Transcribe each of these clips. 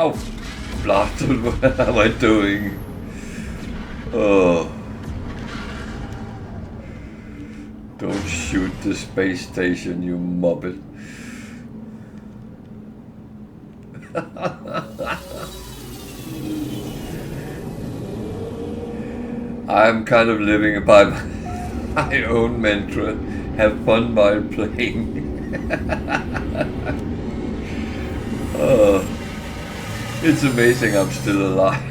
Oh, blasted! What am I doing? Oh. Don't shoot the space station, you muppet. I'm kind of living by my own mantra. Have fun while playing. Oh, it's amazing I'm still alive.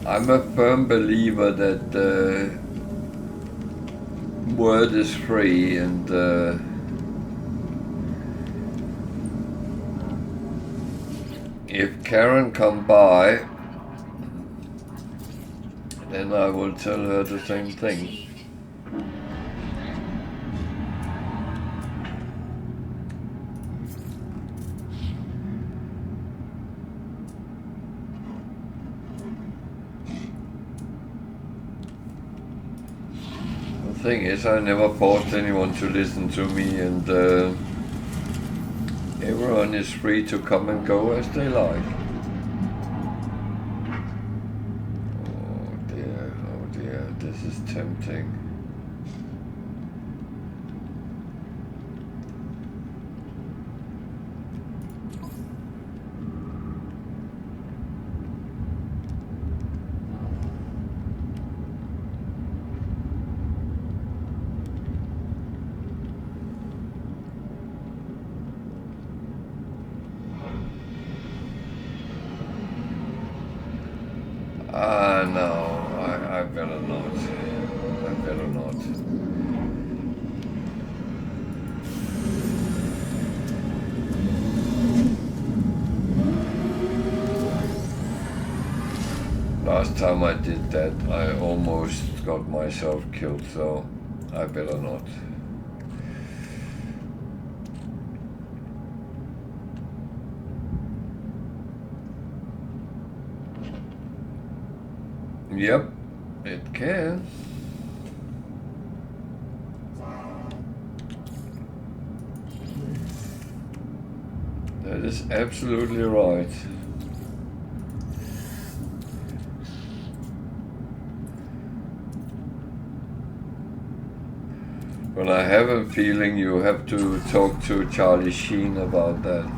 I'm a firm believer that the word is free, and if Karen come by, then I will tell her the same thing. The thing is, I never forced anyone to listen to me, and everyone is free to come and go as they like. Oh dear, this is tempting. No, I better not. I better not. Last time I did that, I almost got myself killed, so I better not. Yep, it can. That is absolutely right. But I have a feeling you have to talk to Charlie Sheen about that.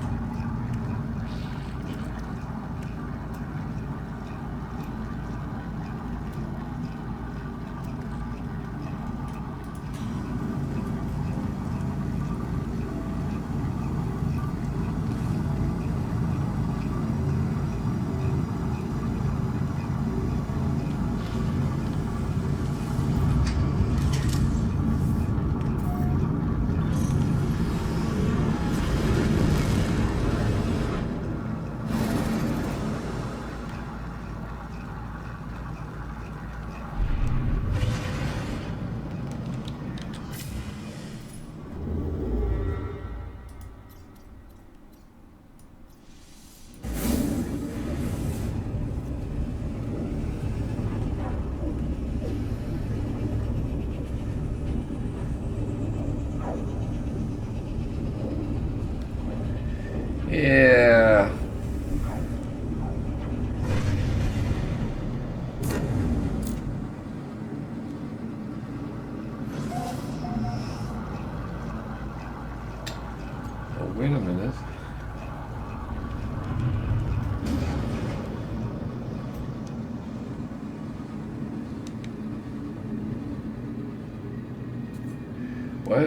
Yeah. Oh, wait a minute.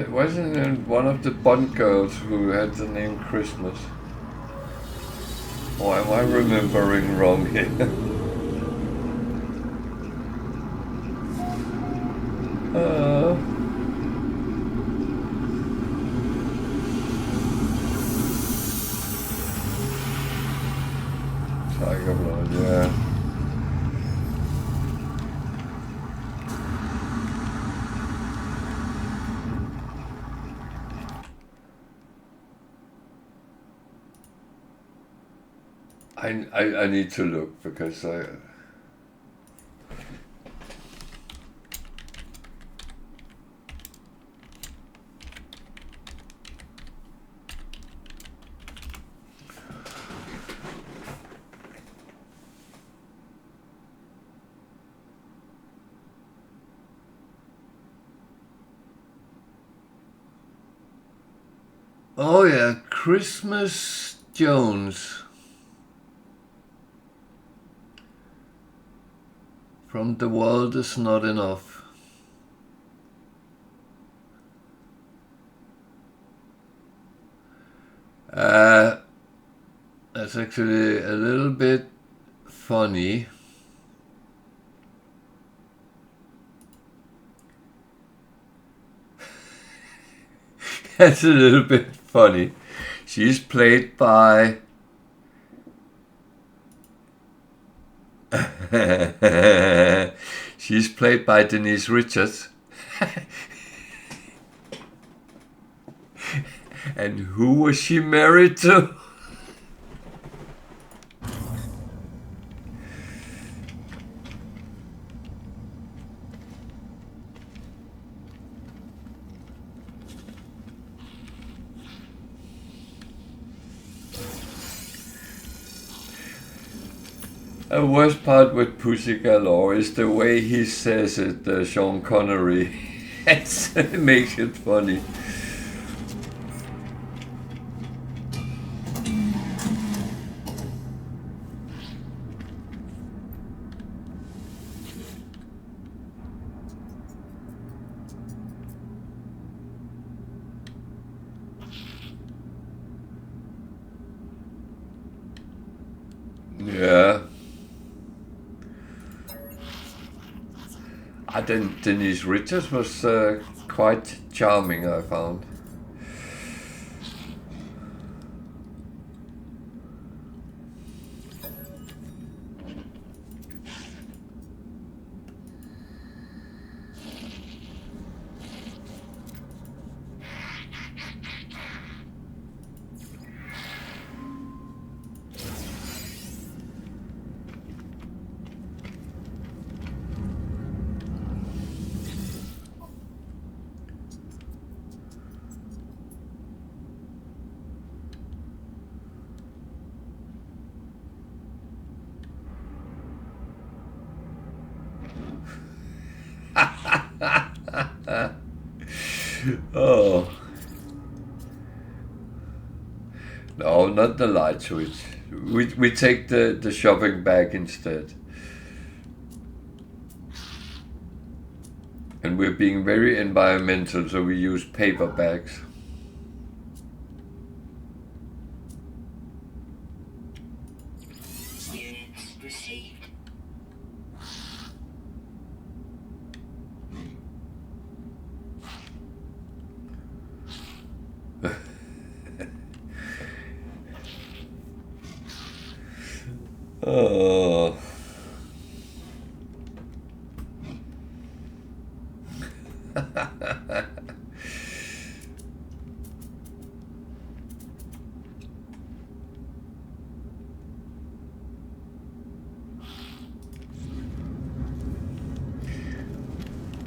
Wasn't it one of the Bond girls who had the name Christmas? Or am I remembering wrong here? Tiger Blood, yeah. Oh, 1 minute. I need to look because I. Oh yeah, Christmas Jones from The World Is Not Enough. That's actually a little bit funny. That's a little bit funny. She's played by she's played by Denise Richards. And who was she married to? The worst part with Pussy Galore is the way he says it, Sean Connery. It makes it funny. Yeah. Denise Richards was quite charming, I found. Oh. No, not the light switch. We take the shopping bag instead. And we're being very environmental, so we use paper bags. Units received. Oh.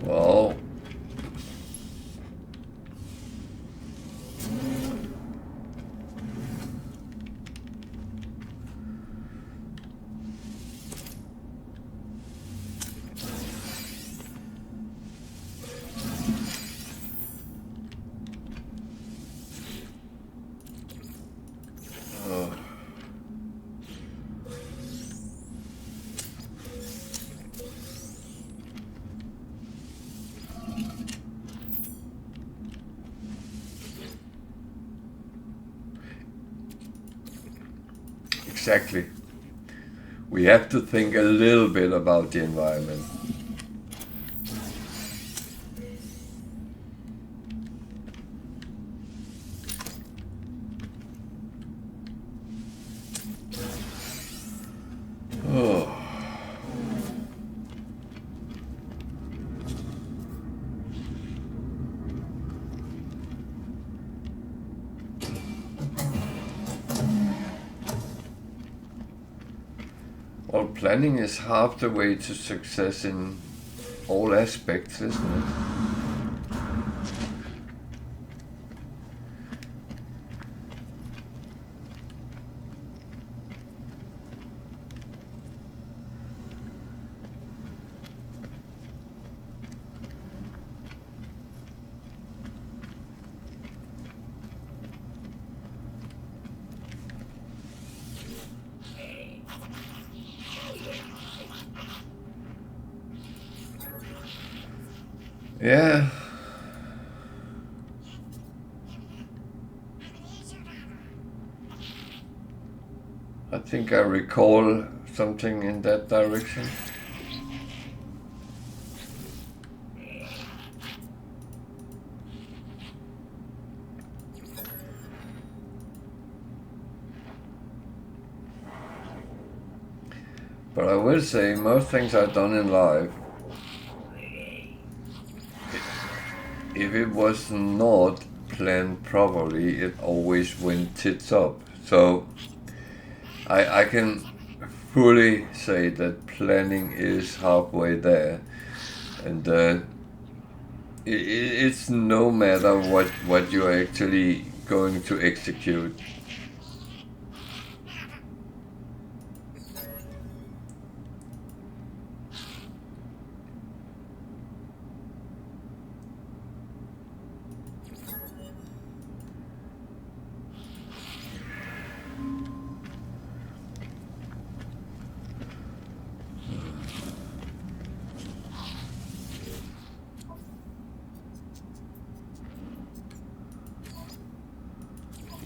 Well, exactly. We have to think a little bit about the environment. Oh. planning is half the way to success in all aspects, isn't it? Yeah. I think I recall something in that direction. But I will say most things I've done in life, if it was not planned properly, it always went tits up. So I can fully say that planning is halfway there, and it's no matter what you're actually going to execute.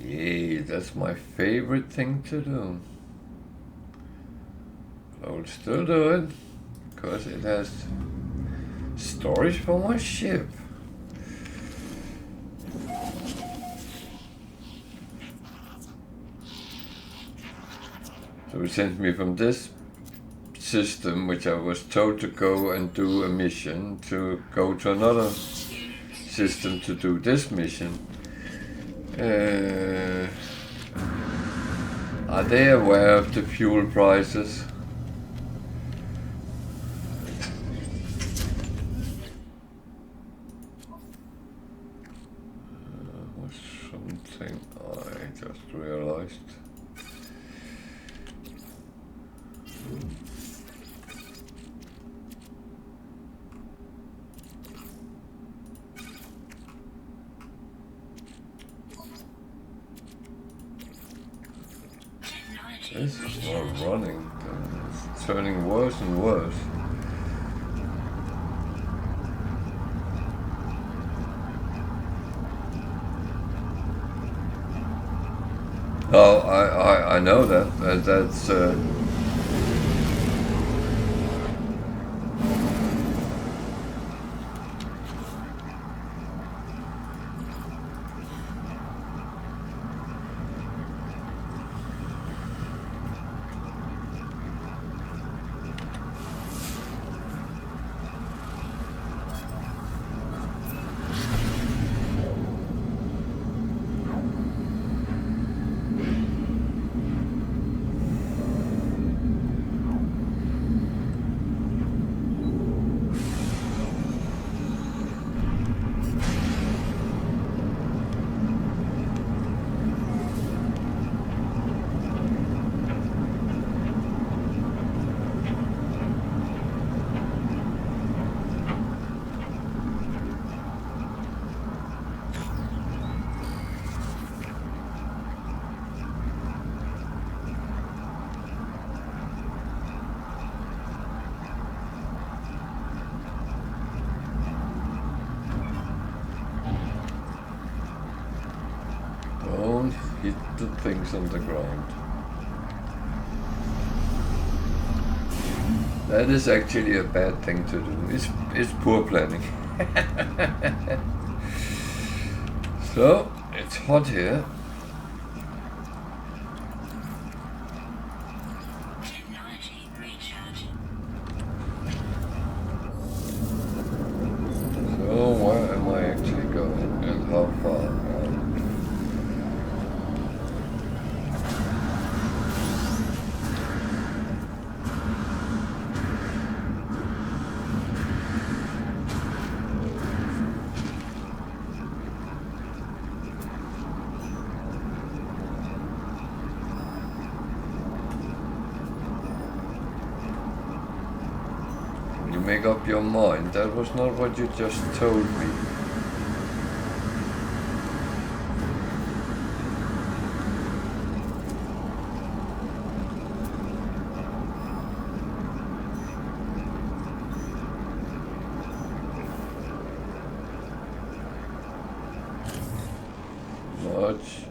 Yay, that's my favorite thing to do. I will still do it, because it has storage for my ship. So it sent me from this system, which I was told to go and do a mission, to go to another system to do this mission. Are they aware of the fuel prices? Was something I just realized. This is not running, it's turning worse and worse. Oh, I know that. That's don't hit the things on the ground. That is actually a bad thing to do. It's poor planning. So, it's hot here. Technology recharging. So, where am I actually going and how far? make up your mind. That was not what you just told me.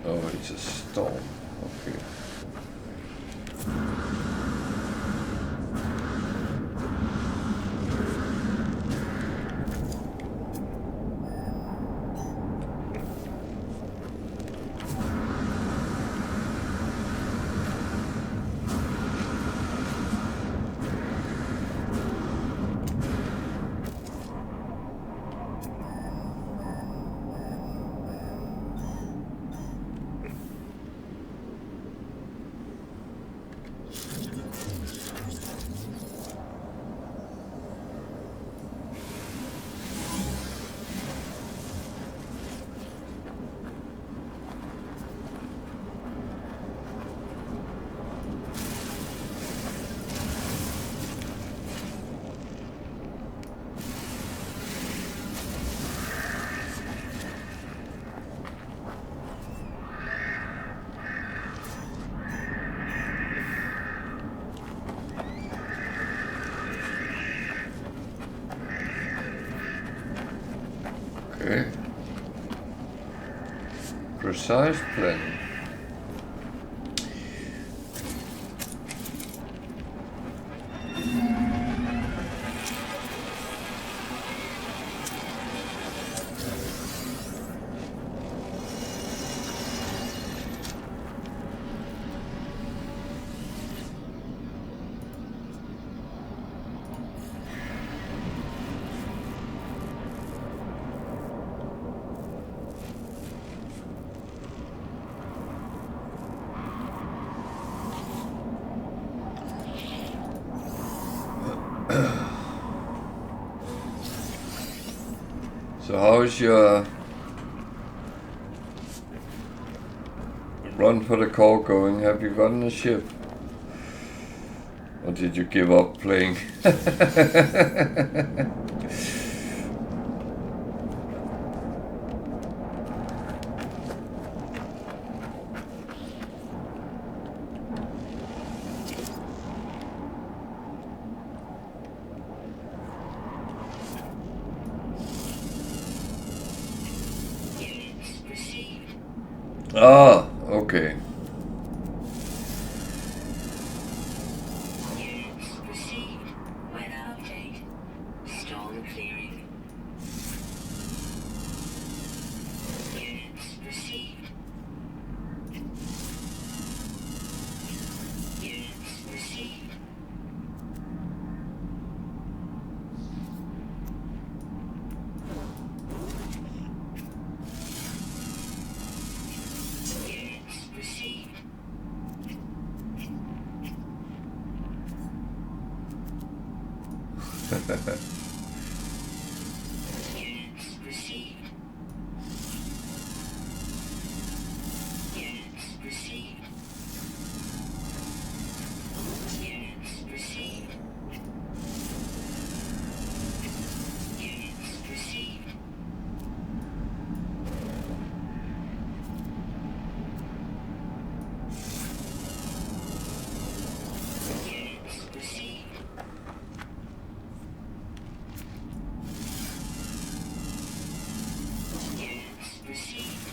Oh, it's a storm. Okay. Okay. Precise planning. So how's your run for the call going? Have you gotten a ship? Or did you give up playing? Ah, okay. Units received. Weather update. Storm clearing. Units received. Units received. Units received. Units received. Units received. Units received. Units received. Units received. Units received.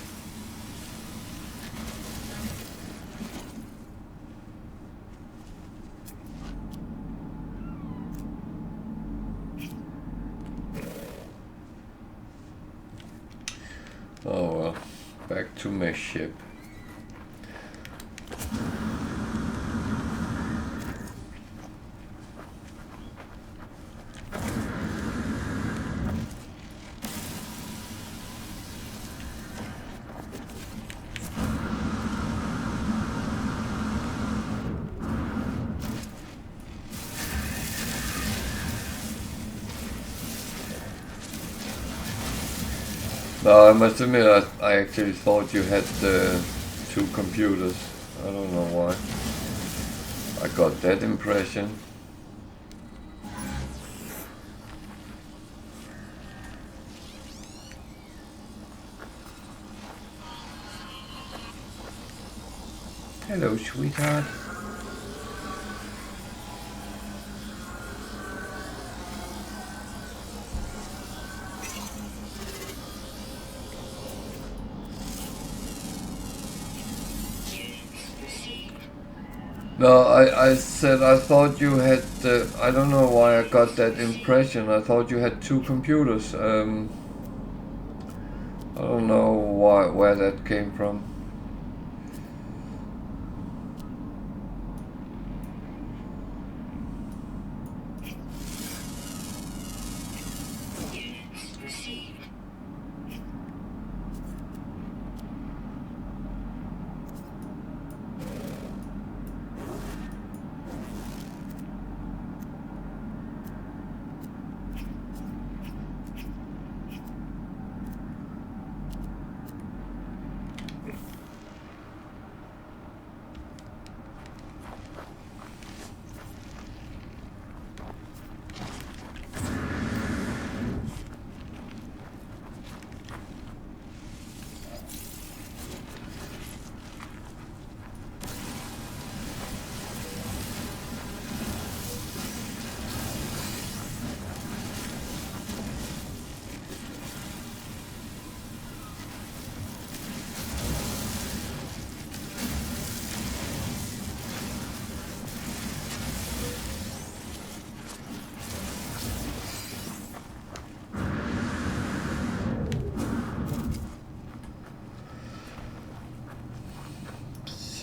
Oh well, back to my ship. No, I must admit, I actually thought you had two computers. I don't know why. I got that impression. Hello, sweetheart. No, I said I thought you had, I don't know why I got that impression. I thought you had two computers. I don't know where that came from.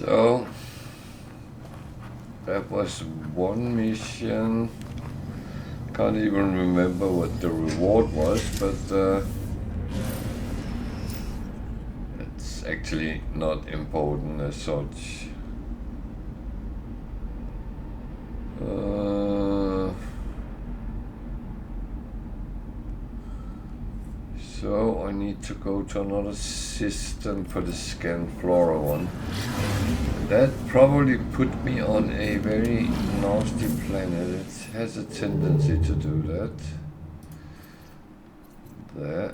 So that was one mission. Can't even remember what the reward was, but it's actually not important as such. So I need to go to another system for the scan flora one. That probably put me on a very nasty planet. It has a tendency to do that. There.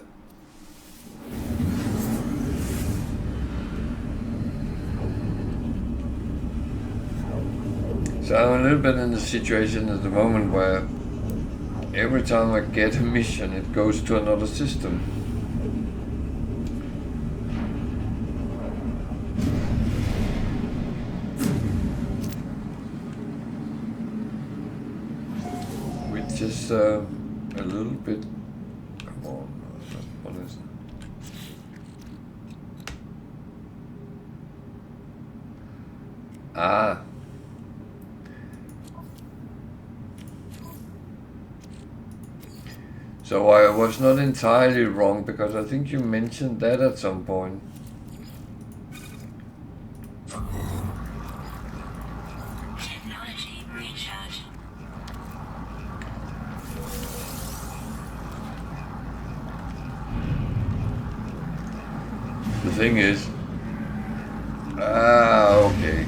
So I'm a little bit in the situation at the moment where every time I get a mission, it goes to another system. Which is a little bit. Come on, what is it? Ah. So I was not entirely wrong because I think you mentioned that at some point. Technology recharge. The thing is, okay.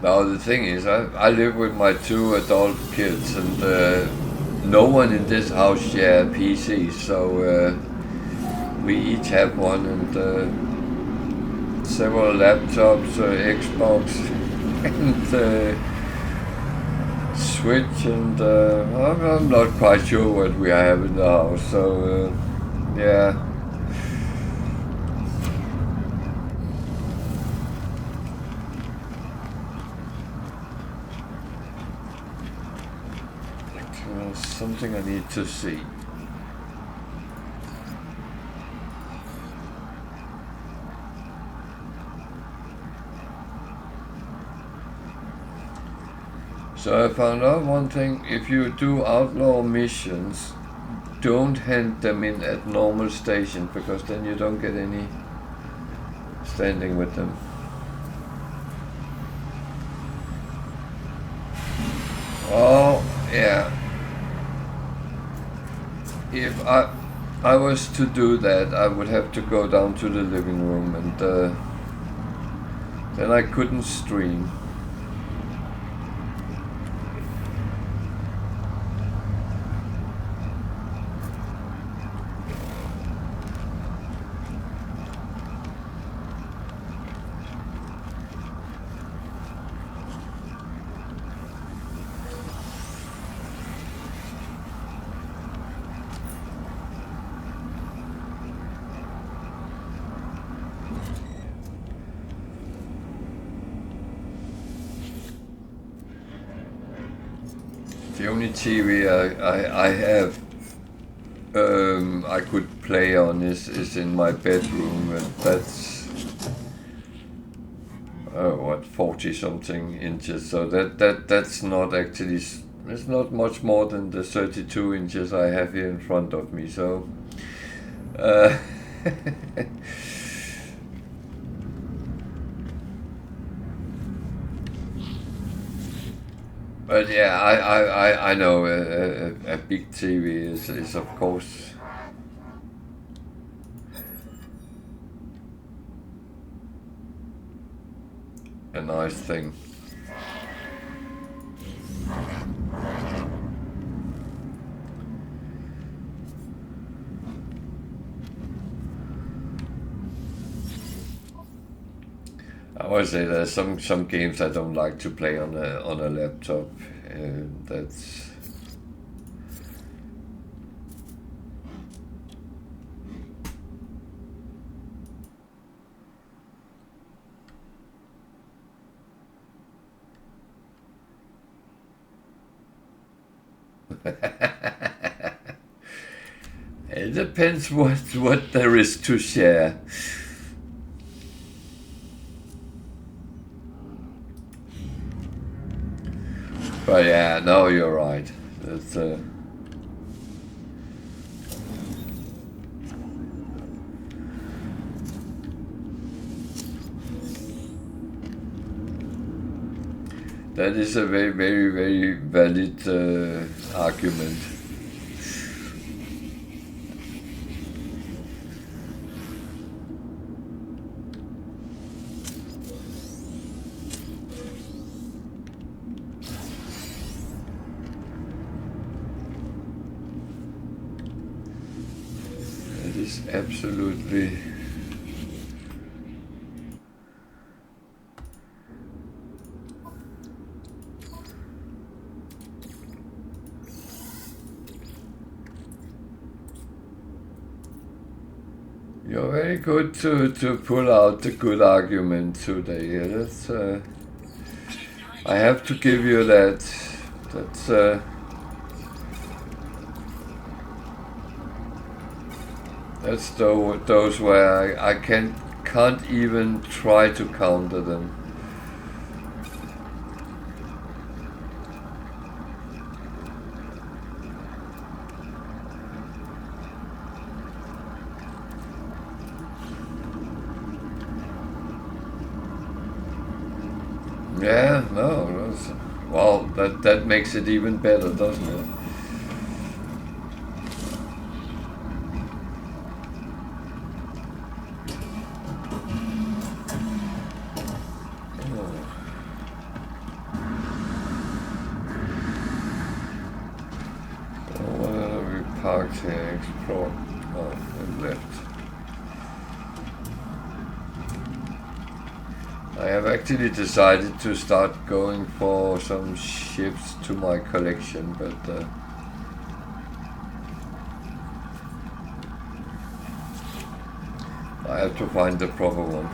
Now the thing is, I live with my two adult kids, and no one in this house share PCs, so we each have one, and several laptops, Xbox, and Switch, and I'm not quite sure what we have in the house, so yeah. Something I need to see. So I found out one thing: if you do outlaw missions, don't hand them in at normal stations, because then you don't get any standing with them. Oh, yeah. If I was to do that, I would have to go down to the living room, and then I couldn't stream. The only TV I have I could play on is in my bedroom, and that's what 40 something inches. So that's not actually, it's not much more than the 32 inches I have here in front of me. So but yeah, I know a big TV is of course a nice thing. I would say there's some games I don't like to play on a laptop. That's it depends what there is to share. But yeah, no, you're right. That's that is a very, very, very valid argument. It is absolutely you're very good to pull out the good argument today. That's I have to give you that. That's those where I can't even try to counter them. Yeah, no, well, that makes it even better, doesn't it? Parked here, explore. Oh, and left. I have actually decided to start going for some ships to my collection, but I have to find the proper one.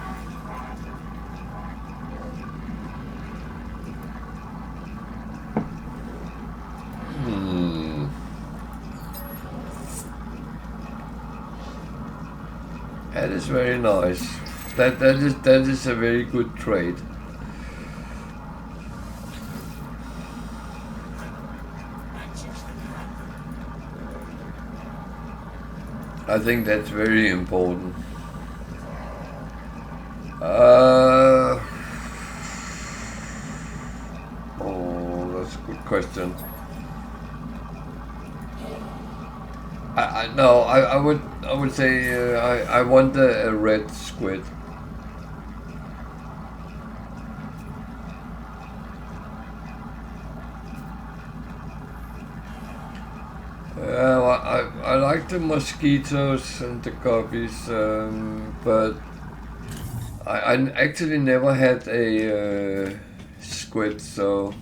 That is very nice. That is a very good trade. I think that's very important. Oh, that's a good question. I would say I want a red squid. I like the mosquitoes and the guppies, but I actually never had a squid, so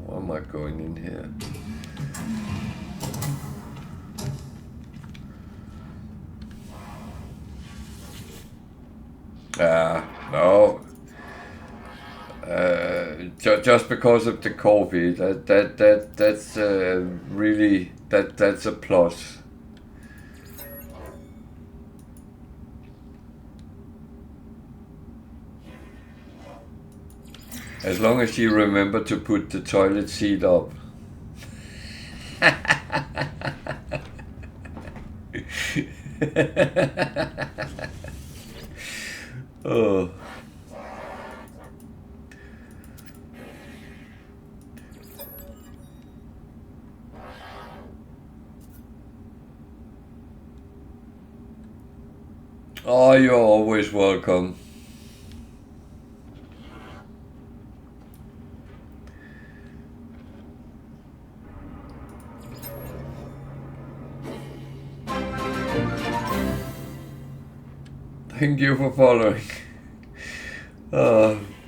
why am I going in here? No. just because of the coffee, that's really that's a plus. As long as you remember to put the toilet seat up. Oh. Oh, you're always welcome. Thank you for following.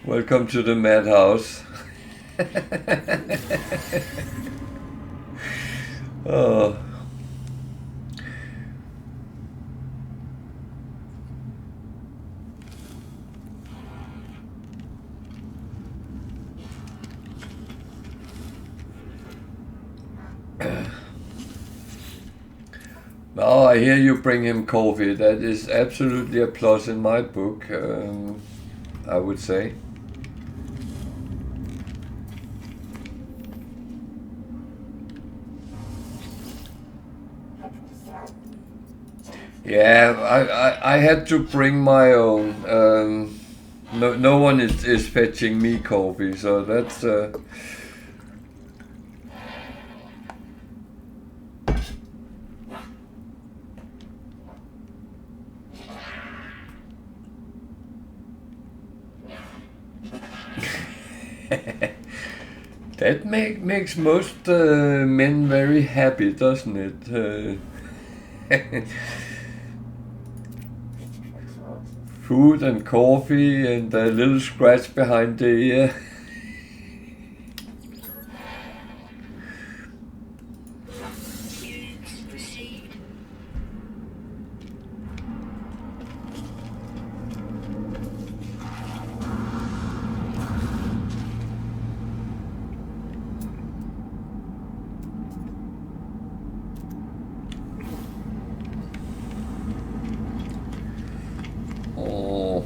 Welcome to the madhouse. Oh. Now I hear you bring him coffee. That is absolutely a plus in my book, I would say. Yeah, I had to bring my own. No one is fetching me coffee, so that's. That makes most men very happy, doesn't it? Food and coffee and a little scratch behind the ear. Units received. Oh.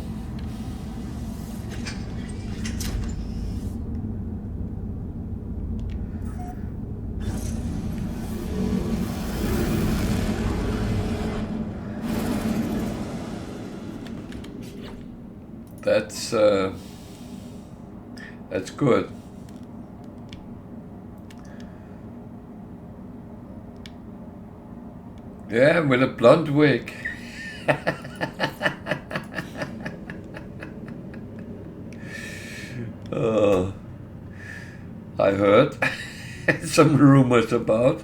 That's good. Yeah, with a blonde wig. I heard some rumors about.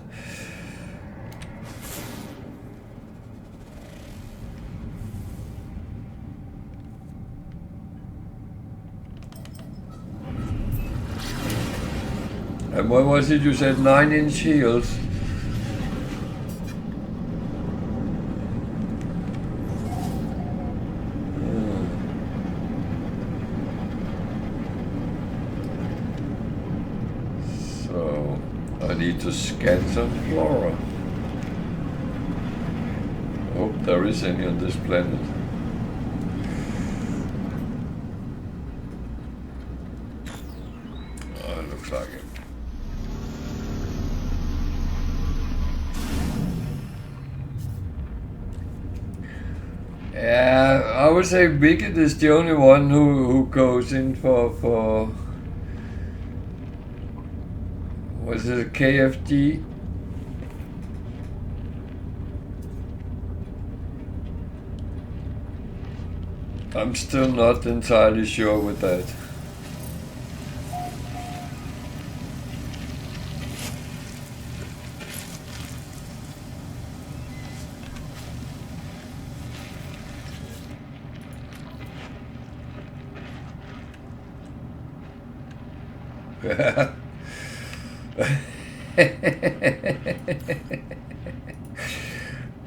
And what was it you said? 9-inch heels? So I need to scan some flora. Hope there is any on this planet. Oh, it looks like it. Yeah, I would say Wicked is the only one who goes in for was it a KFD? I'm still not entirely sure with that.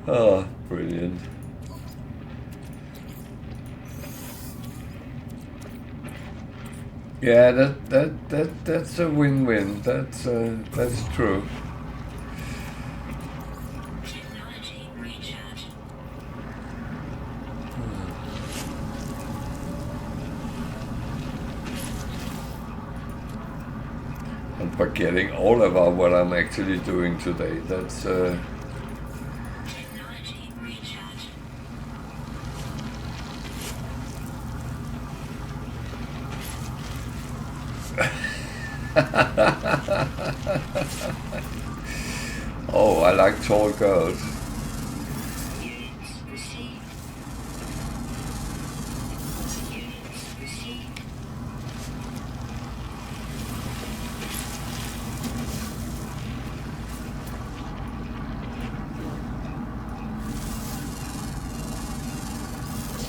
Oh, brilliant. Yeah, that's a win-win. That's true. Technology recharge. I'm forgetting all about what I'm actually doing today. That's Technology recharge. oh, I like tall girls. Units received. Units received.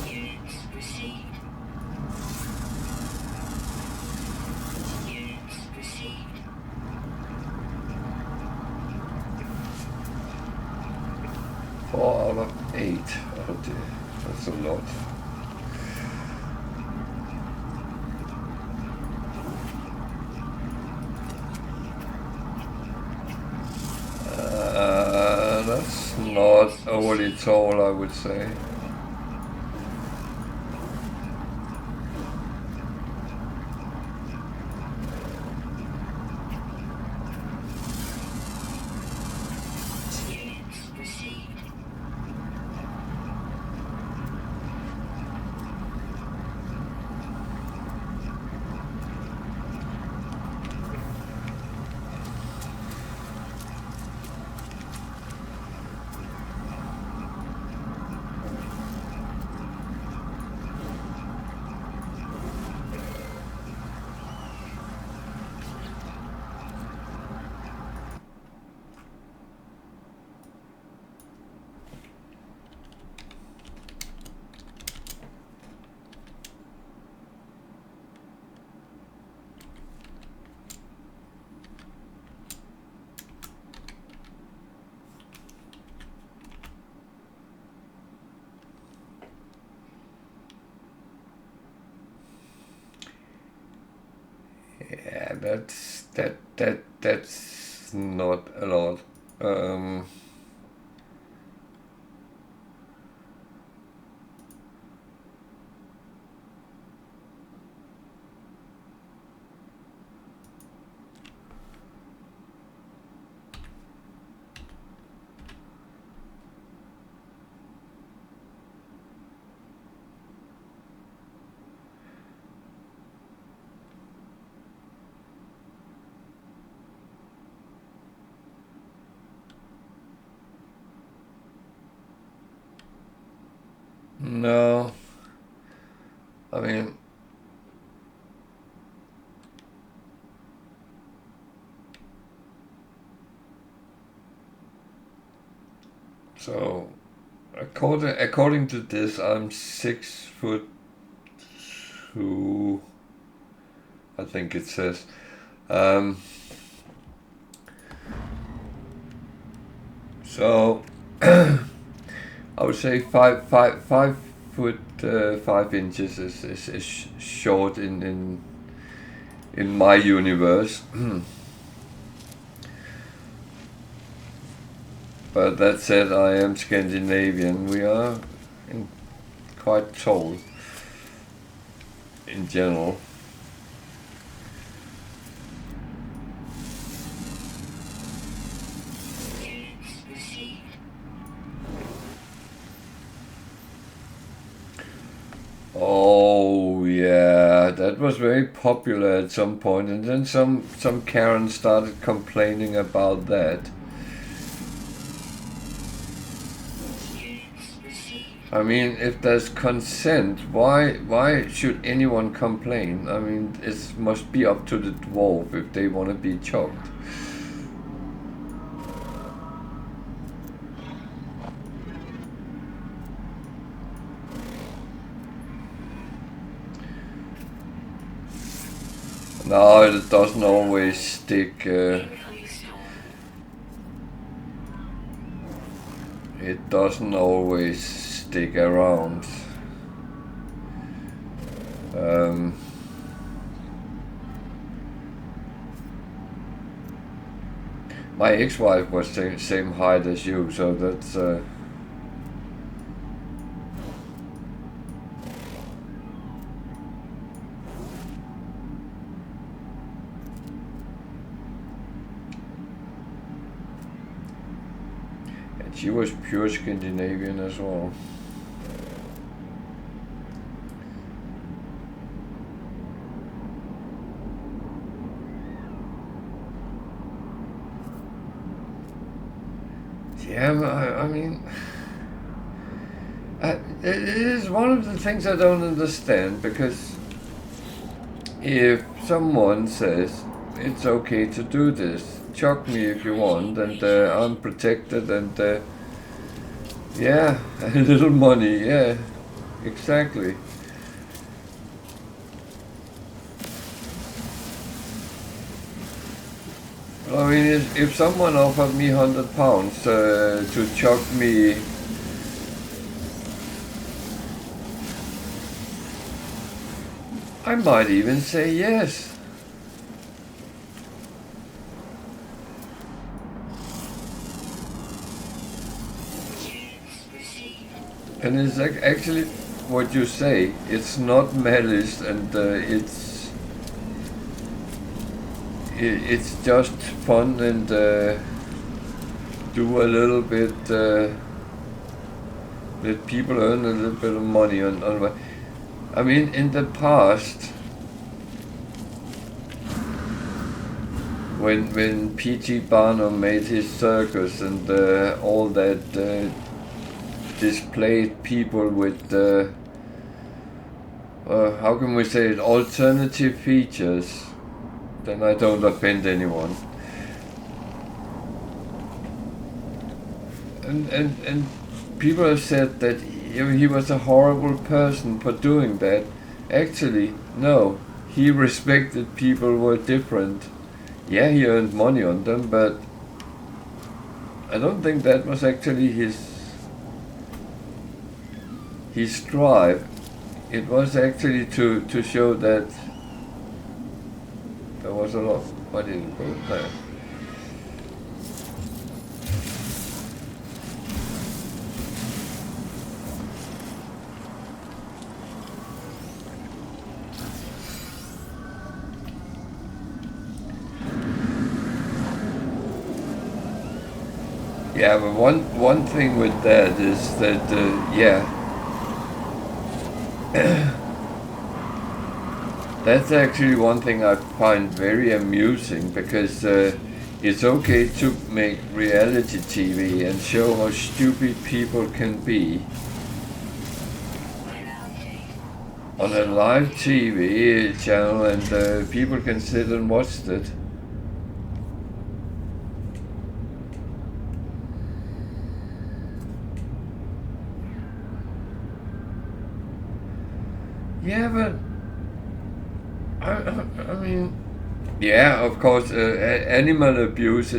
Units received. Units received. 4 out of 8. Oh dear, that's a lot. That's not overly tall, I would say. Units received. Yeah, that's not a lot. No, I mean, so according to this, I'm 6'2", I think it says. So I would say 5 foot 5 inches is short in my universe. But that said, I am Scandinavian. We are quite tall in general. Units received. Oh yeah, that was very popular at some point, and then some Karen started complaining about that. Units received. I mean, if there's consent, why should anyone complain? I mean, it must be up to the dwarf if they want to be choked. No, it doesn't always stick. Incoming storm. It doesn't always stick around. my ex-wife was same height as you, so that's. And she was pure Scandinavian as well. Yeah, I mean, it is one of the things I don't understand, because if someone says it's okay to do this, chuck me if you want, and I'm protected, and yeah, a little money, yeah, exactly. I mean, if someone offered me £100 to chuck me I might even say yes. And it's actually what you say, it's not malice, and it's just fun, and do a little bit, let people earn a little bit of money on I mean, in the past, when P.T. Barnum made his circus and all that displayed people with, how can we say it, alternative features, then I don't offend anyone. And people have said that he was a horrible person for doing that. Actually, no. He respected people who were different. Yeah, he earned money on them, but I don't think that was actually his drive. It was actually to show that there was a lot. Why did it go there? Yeah, but one thing with that is that yeah, that's actually one thing I find very amusing, because it's okay to make reality TV and show how stupid people can be on a live TV channel, and people can sit and watch it. Yeah, but I mean, yeah, of course, animal abuse.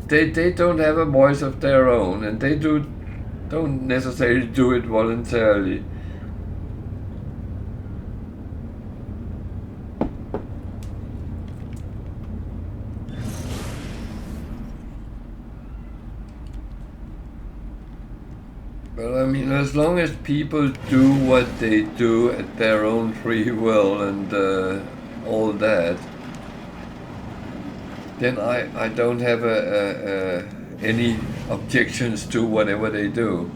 They don't have a voice of their own, and they don't necessarily do it voluntarily. Well, I mean, as long as people do what they do at their own free will and all that, then I don't have any objections to whatever they do.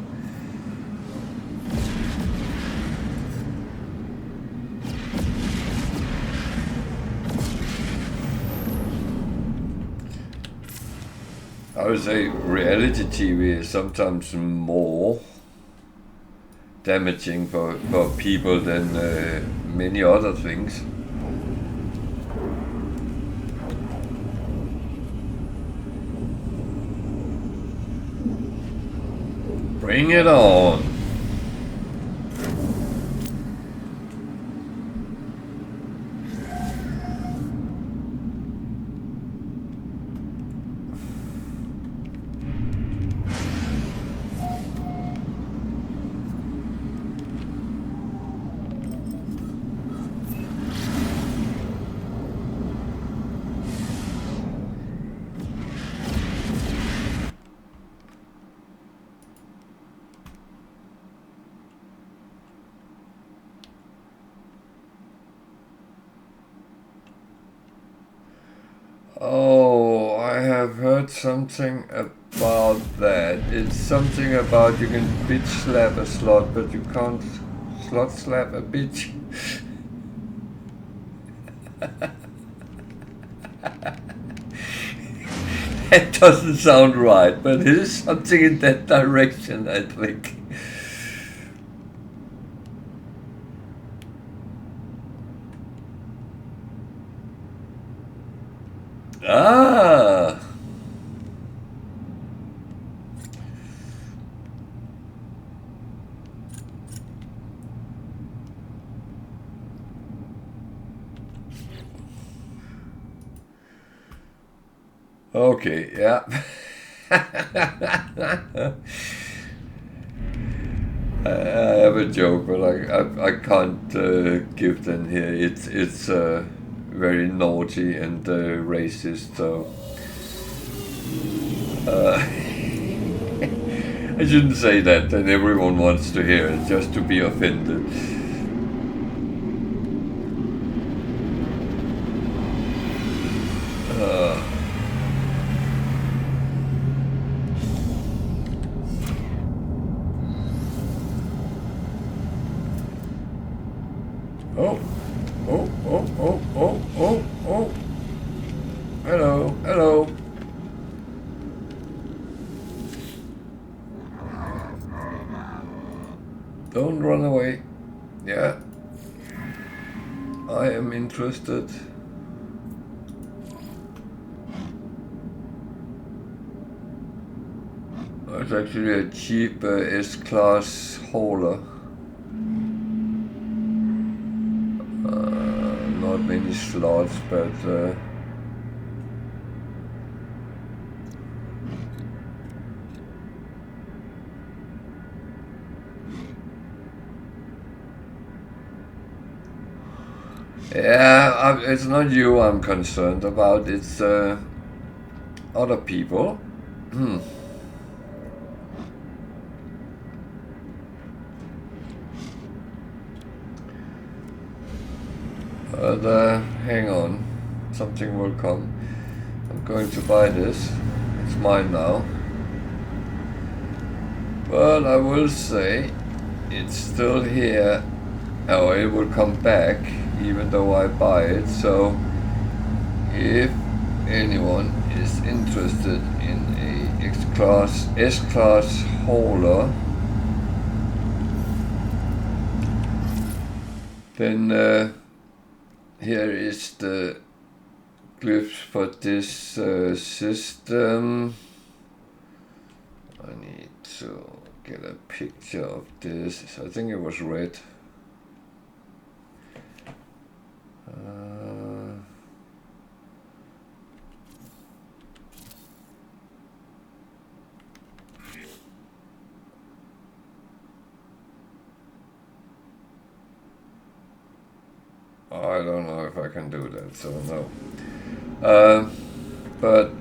I would say reality TV is sometimes more damaging for people than many other things. Bring it on! Oh, I have heard something about that. It's something about you can bitch slap a slot, but you can't slot slap a bitch. That doesn't sound right, but it is something in that direction, I think. Ah! Okay, yeah. I have a joke, but I can't give them here. It's very naughty and racist, so I shouldn't say that. Then everyone wants to hear it, just to be offended. Oh, oh, oh, oh, oh, oh, oh. Hello, hello. Don't run away. Yeah. I am interested. It's actually a cheap S-class hauler. Not many slots, but yeah, it's not you I'm concerned about, it's other people. But hang on, something will come. I'm going to buy this. It's mine now. But I will say, it's still here. Oh, it will come back, even though I buy it. So, if anyone is interested in a S-class hauler, then here is the glyphs for this system. I need to get a picture of this. I think it was red. I don't know if I can do that, so no. But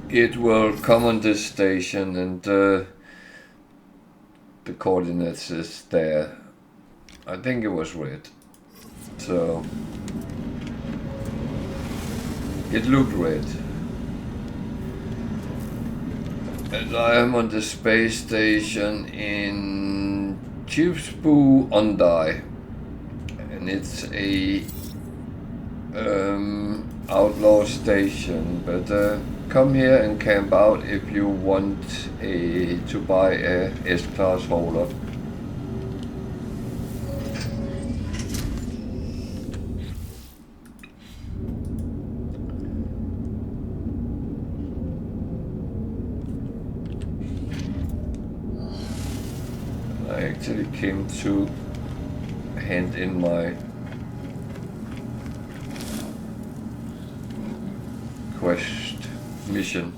it will come on this station, and the coordinates is there. I think it was red, so it looked red. And I am on the space station in Chivsbu Ondai, and it's a outlaw station, but come here and camp out if you want to buy a S-class hauler. I actually came to hand in my quest mission.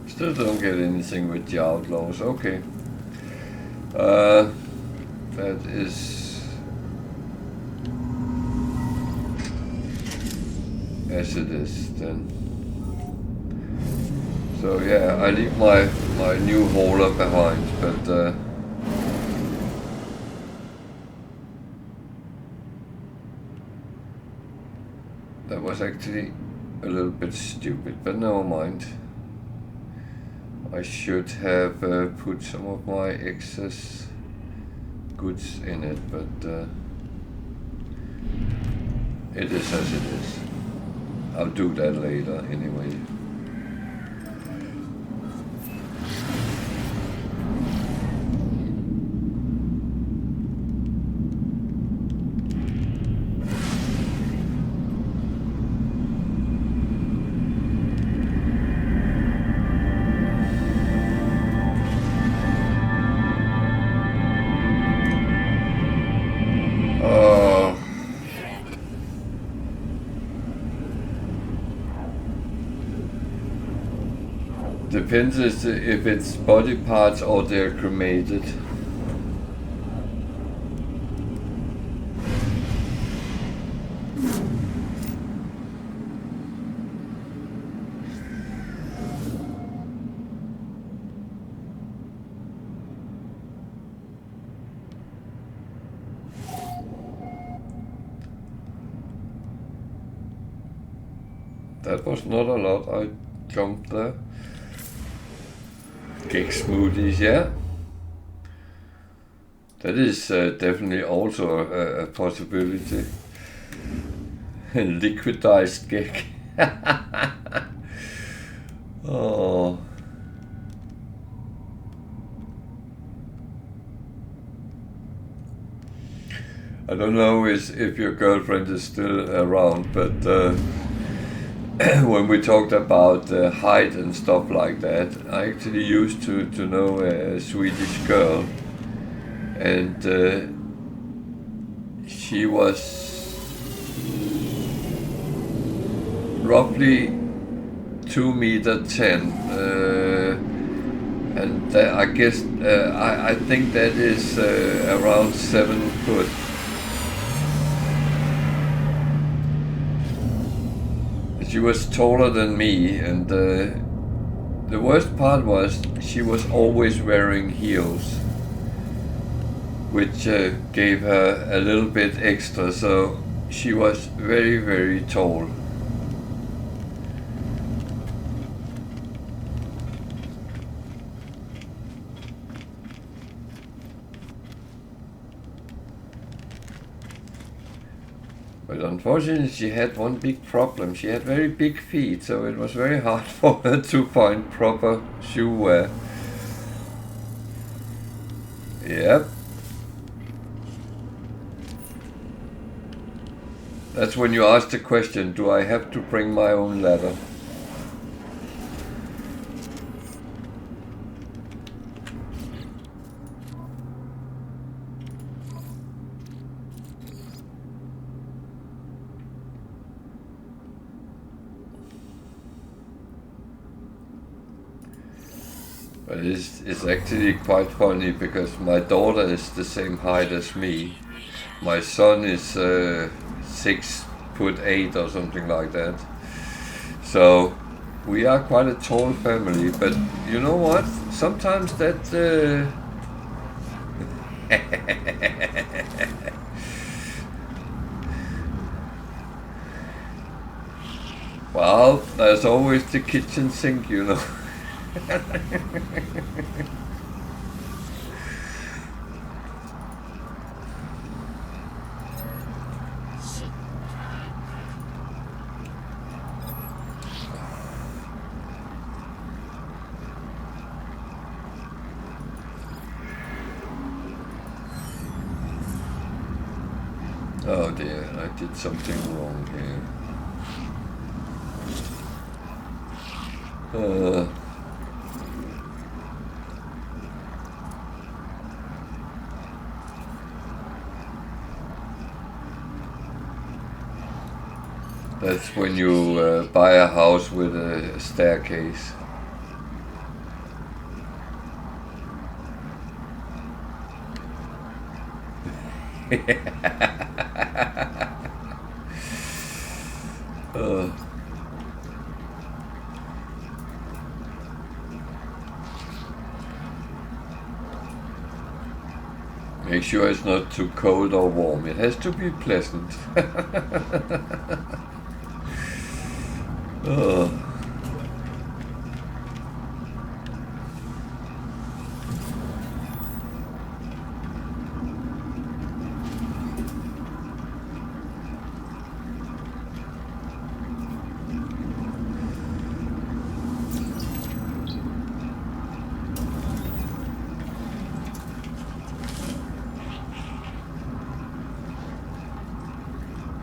Still don't get anything with the outlaws. Okay. that is as it is then. So yeah, I leave my new hauler behind, but that was actually a little bit stupid, but never mind. I should have put some of my excess goods in it, but it is as it is. I'll do that later anyway. Depends if it's body parts or they're cremated. That was not a lot, I jumped there. Cake smoothies, yeah. That is definitely also a possibility. Liquidized cake. Oh. I don't know if your girlfriend is still around, but when we talked about height and stuff like that, I actually used to know a Swedish girl, and she was roughly 2'10", and I guess I think that is around 7 foot. She was taller than me, and the worst part was she was always wearing heels, which gave her a little bit extra, so she was very, very tall. But unfortunately, she had one big problem. She had very big feet, so it was very hard for her to find proper shoe wear. Yep. That's when you ask the question, do I have to bring my own ladder? But it's actually quite funny because my daughter is the same height as me. My son is 6'8" or something like that. So we are quite a tall family, but you know what? Sometimes that well, there's always the kitchen sink, you know. Oh dear, I did something wrong here. That's when you buy a house with a staircase. Make sure it's not too cold or warm. It has to be pleasant.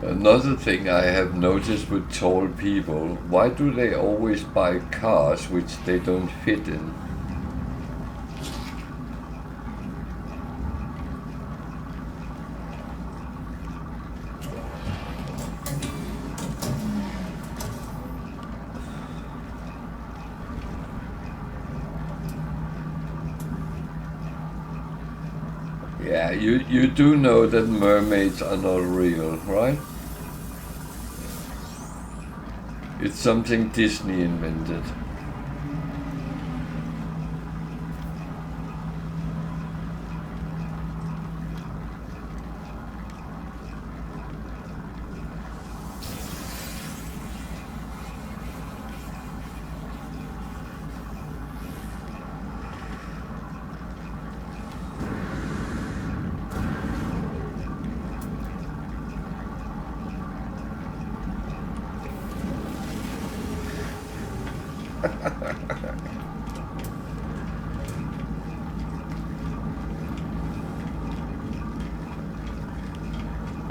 Another thing I have noticed with tall people, why do they always buy cars which they don't fit in? Yeah, you do know that mermaids are not real, right? It's something Disney invented.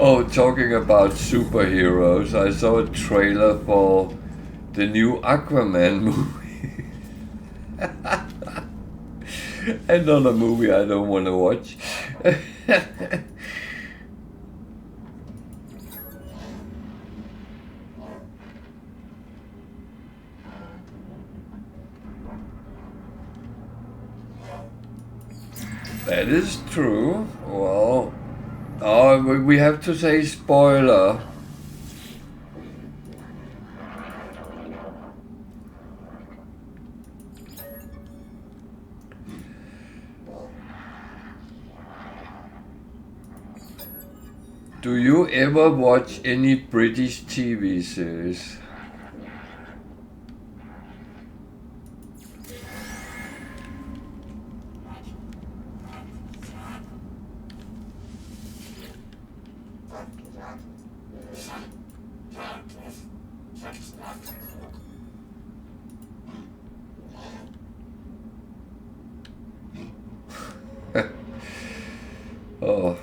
Oh, talking about superheroes, I saw a trailer for the new Aquaman movie. Another movie I don't want to watch. That is true. Well, oh, we have to say spoiler. Do you ever watch any British TV series? Oh.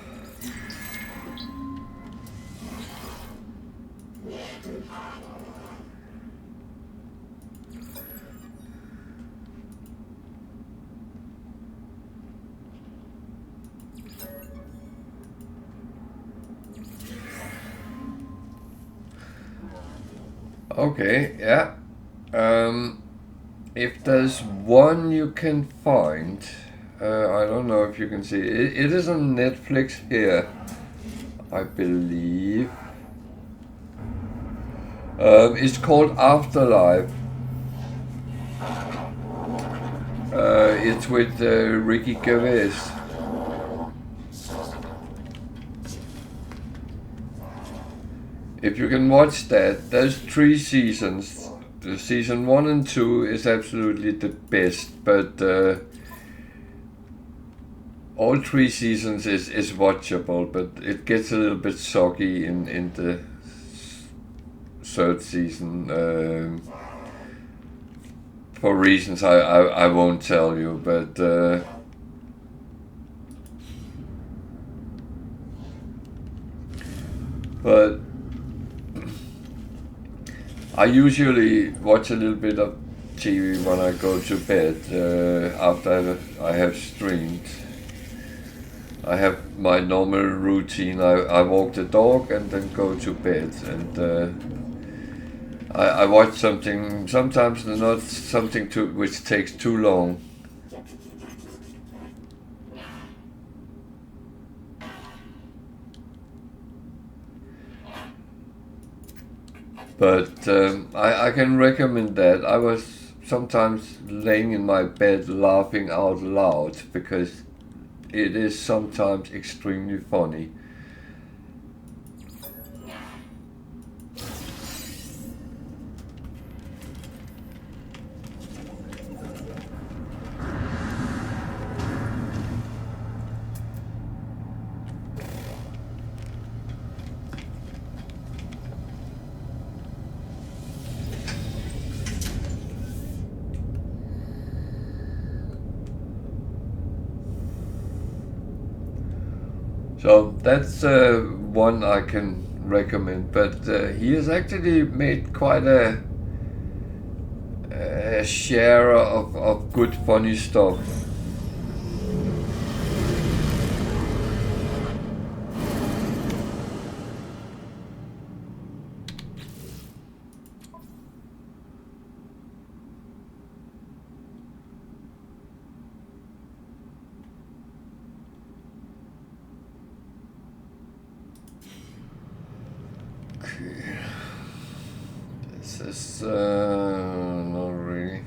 Okay, yeah. If there's one you can find, I don't know if you can see it. It is on Netflix here, I believe. It's called Afterlife. It's with Ricky Gervais. If you can watch that, there's 3 seasons. The season 1 and 2 is absolutely the best, but all 3 seasons is watchable, but it gets a little bit soggy in the 3rd season for reasons I won't tell you, but I usually watch a little bit of TV when I go to bed after I have streamed. I have my normal routine. I walk the dog and then go to bed, and I watch something, sometimes not something which takes too long. But I can recommend that. I was sometimes laying in my bed laughing out loud because it is sometimes extremely funny. So that's one I can recommend, but he has actually made quite a share of good funny stuff. This is not really.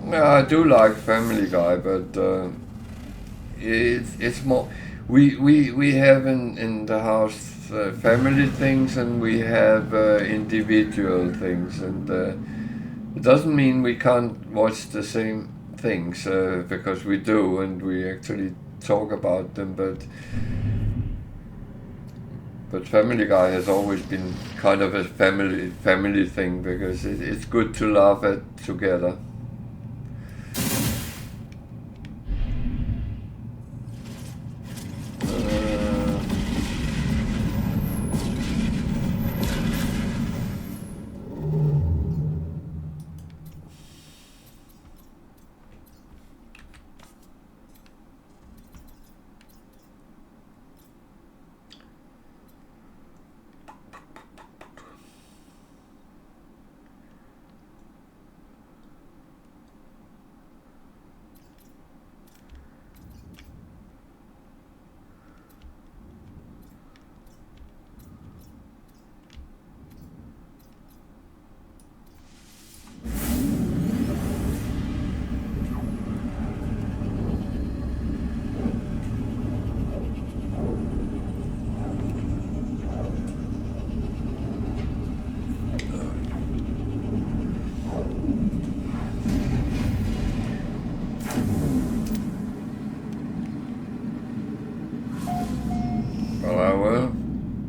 Yeah, I do like Family Guy, but it's more. We have in the house family things, and we have individual things, and it doesn't mean we can't watch the same things because we do, and we actually talk about them. But Family Guy has always been kind of a family thing because it's good to laugh at together.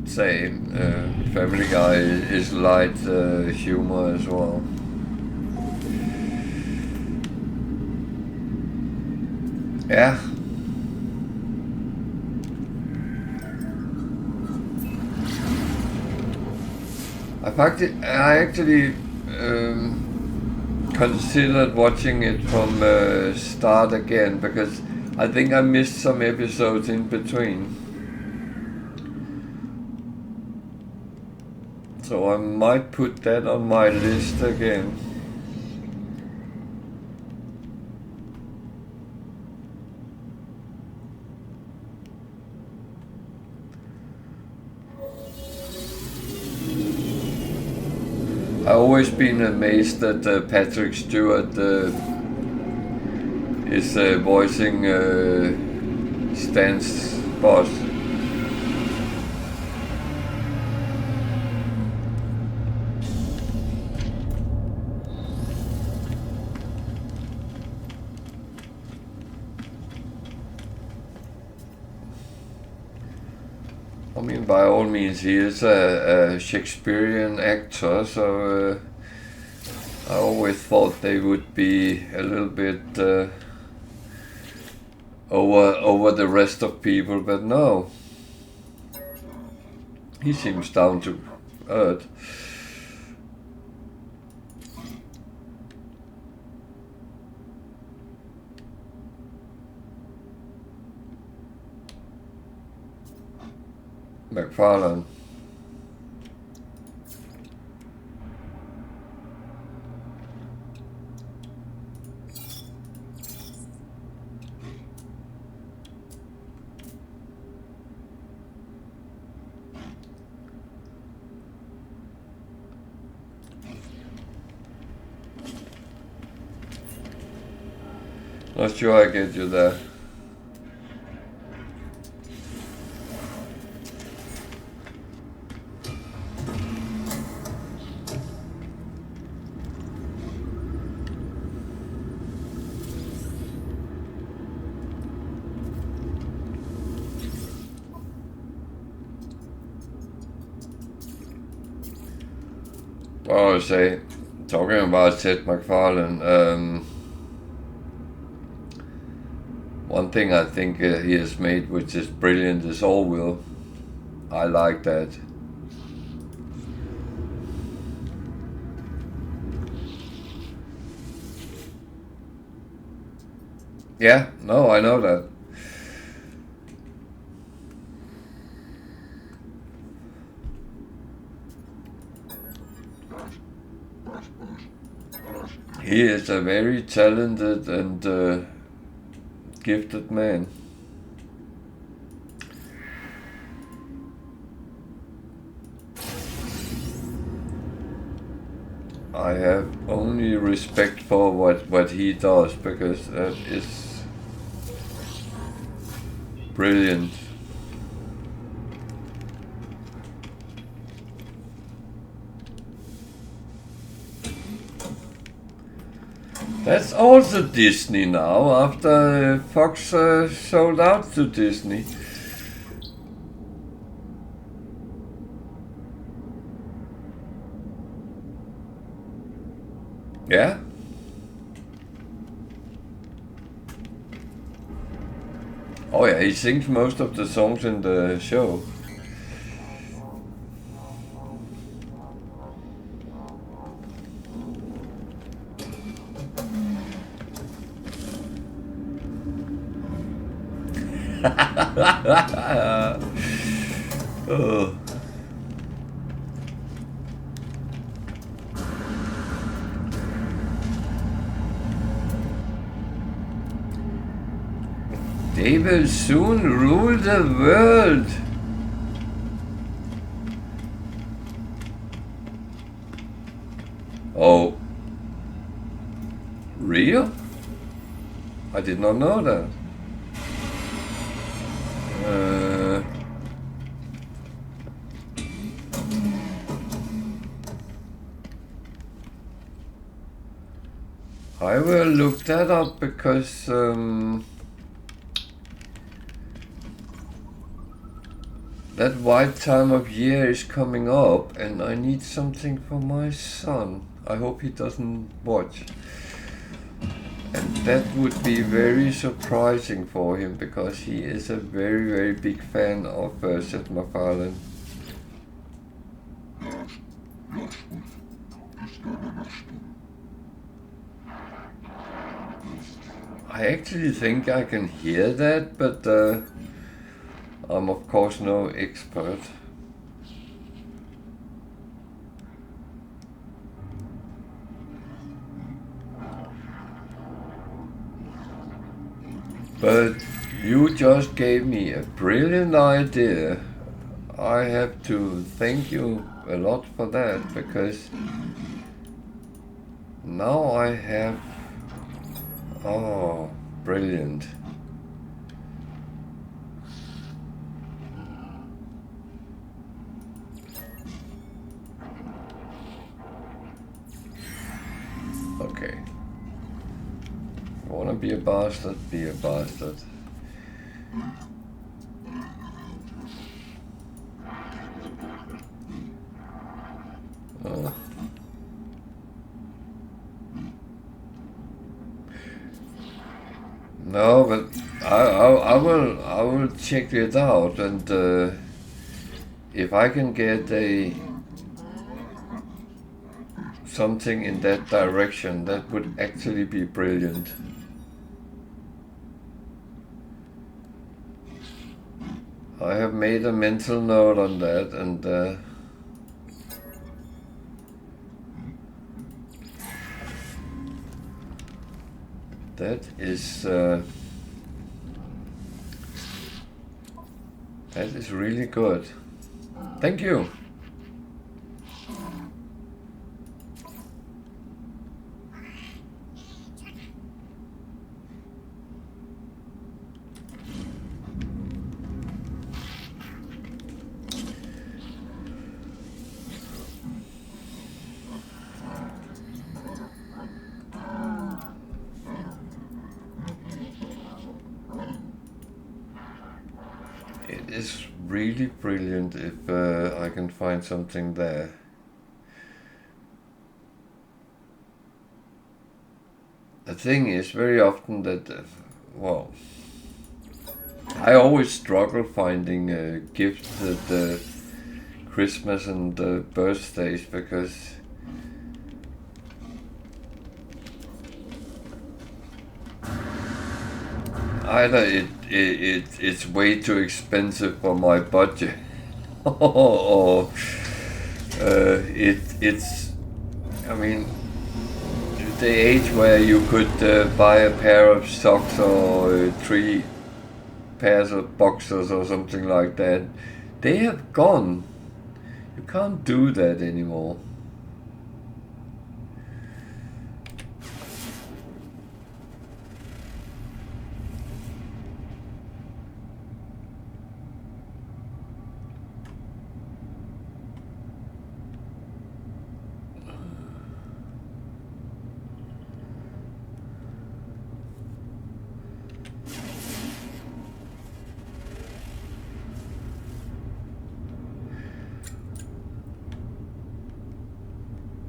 Say Family Guy is light humor as well. Yeah. I actually considered watching it from start again because I think I missed some episodes in between. So I might put that on my list again. I've always been amazed that Patrick Stewart is voicing Stan's boss. I mean, by all means, he is a Shakespearean actor, so I always thought they would be a little bit over the rest of people, but no. He seems down to earth. McFarlane. Not sure I get you there. Well, I say, talking about Seth MacFarlane, one thing I think he has made which is brilliant is All-Will. I like that. Yeah, no, I know that. He is a very talented and gifted man. I have only respect for what he does because that is brilliant. That's also Disney now, after Fox sold out to Disney. Yeah? Oh yeah, he sings most of the songs in the show. Oh. They will soon rule the world. Oh. Real? I did not know that. I will look that up because that white time of year is coming up and I need something for my son. I hope he doesn't watch. And that would be very surprising for him because he is a very, very big fan of Seth MacFarlane. I actually think I can hear that, but I'm of course no expert. But you just gave me a brilliant idea. I have to thank you a lot for that because now I have... Oh, brilliant. Okay. Wanna be a bastard? Be a bastard. No, but I will check it out, and if I can get something in that direction, that would actually be brilliant. I have made a mental note on that, and that is really good. Thank you. It is really brilliant if I can find something there. The thing is very often that, well, I always struggle finding gifts at Christmas and birthdays, because either it's way too expensive for my budget, or it's, I mean, the age where you could buy a pair of socks or 3 pairs of boxers or something like that, they have gone. You can't do that anymore.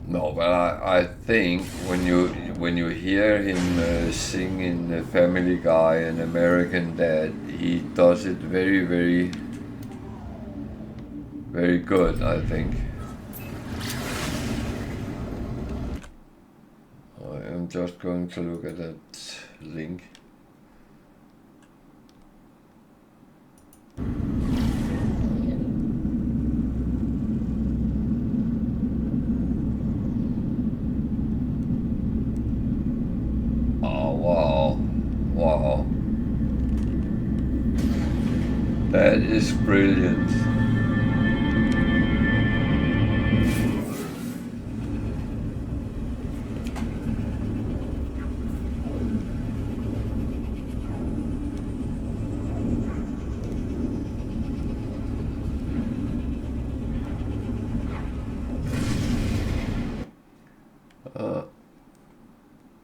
No, but I think when you hear him sing in Family Guy and American Dad, he does it very, very, very good, I think. I am just going to look at that link. Wow. That is brilliant.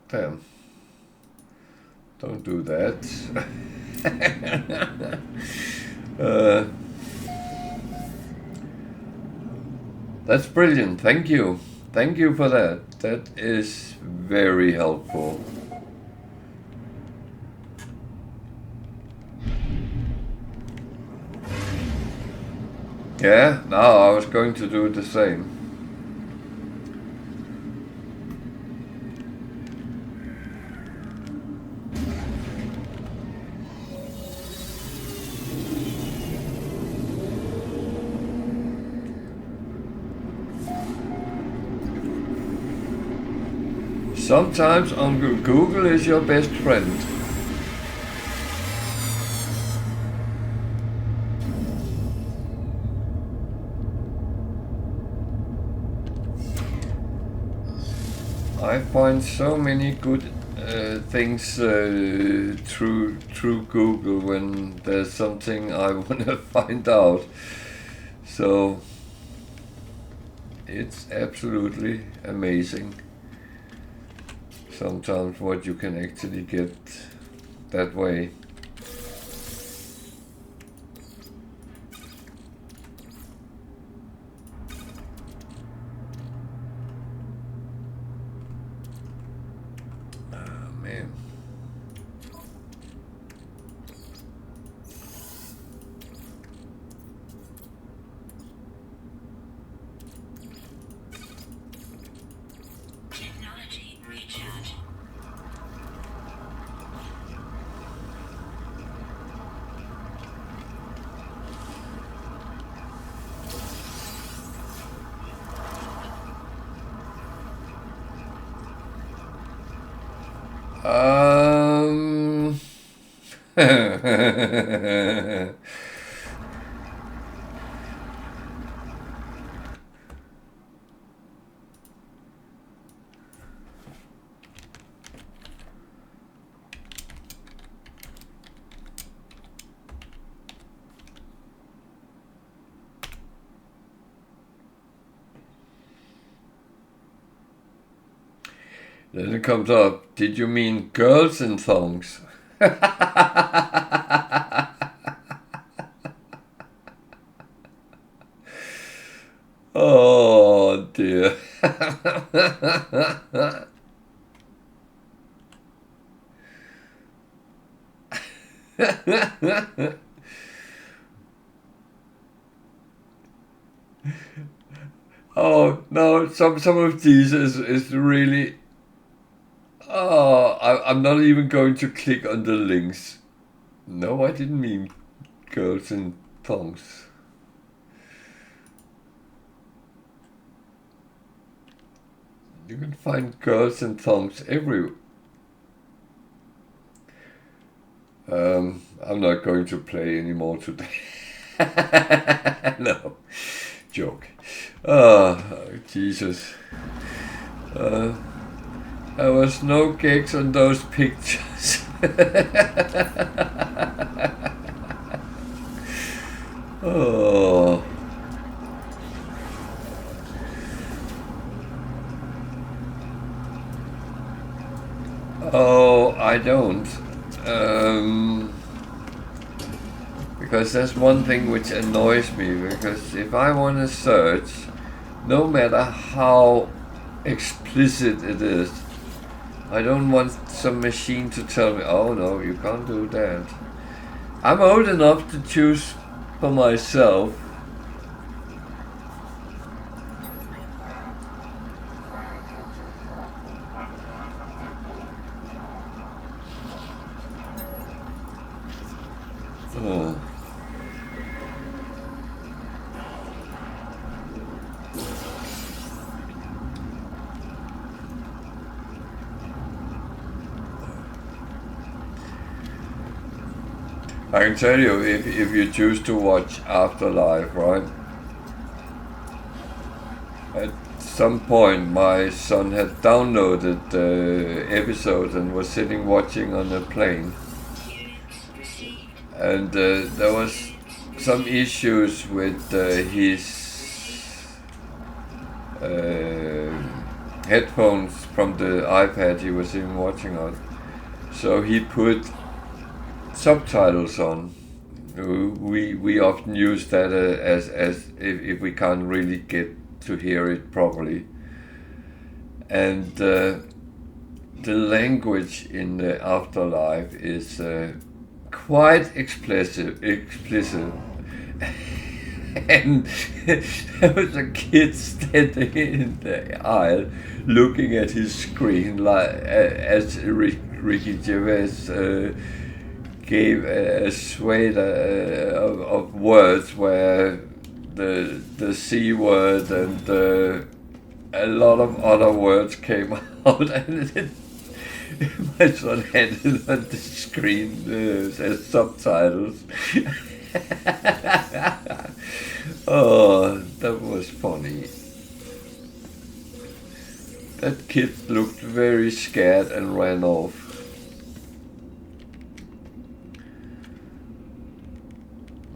Damn. Don't do that. That's brilliant. Thank you. Thank you for that. That is very helpful. Yeah, no, I was going to do the same. Sometimes Google is your best friend. I find so many good things through Google when there's something I want to find out. So it's absolutely amazing sometimes what you can actually get that way. Um. Then it comes up, did you mean girls in thongs? Oh dear. Oh no, some of these is really. Oh, I'm not even going to click on the links. No, I didn't mean girls in thongs. You can find girls in thongs everywhere. I'm not going to play anymore today. No, joke. Oh, Jesus. There was no gigs on those pictures. Oh. Oh, I don't. Because that's one thing which annoys me, because if I want to search, no matter how explicit it is, I don't want some machine to tell me, oh no, you can't do that. I'm old enough to choose for myself. Oh. I can tell you, if you choose to watch Afterlife, right? At some point, my son had downloaded the episode and was sitting watching on a plane. And there was some issues with his headphones from the iPad he was even watching on. So he put subtitles on. We often use that as if we can't really get to hear it properly. And the language in the Afterlife is quite explicit. And there was a kid standing in the aisle looking at his screen like as Ricky Gervais gave a swathe of words where the C word and a lot of other words came out, and my son had it on the screen as subtitles. Oh, that was funny. That kid looked very scared and ran off.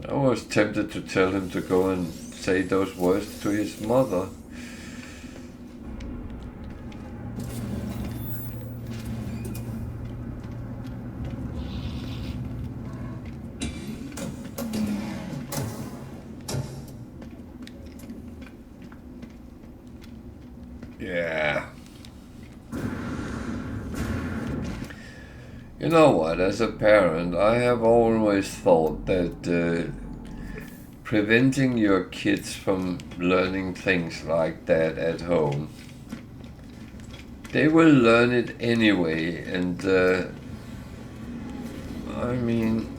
I was tempted to tell him to go and say those words to his mother. Yeah. You know what, as a parent, I have always thought that preventing your kids from learning things like that at home, they will learn it anyway, and I mean,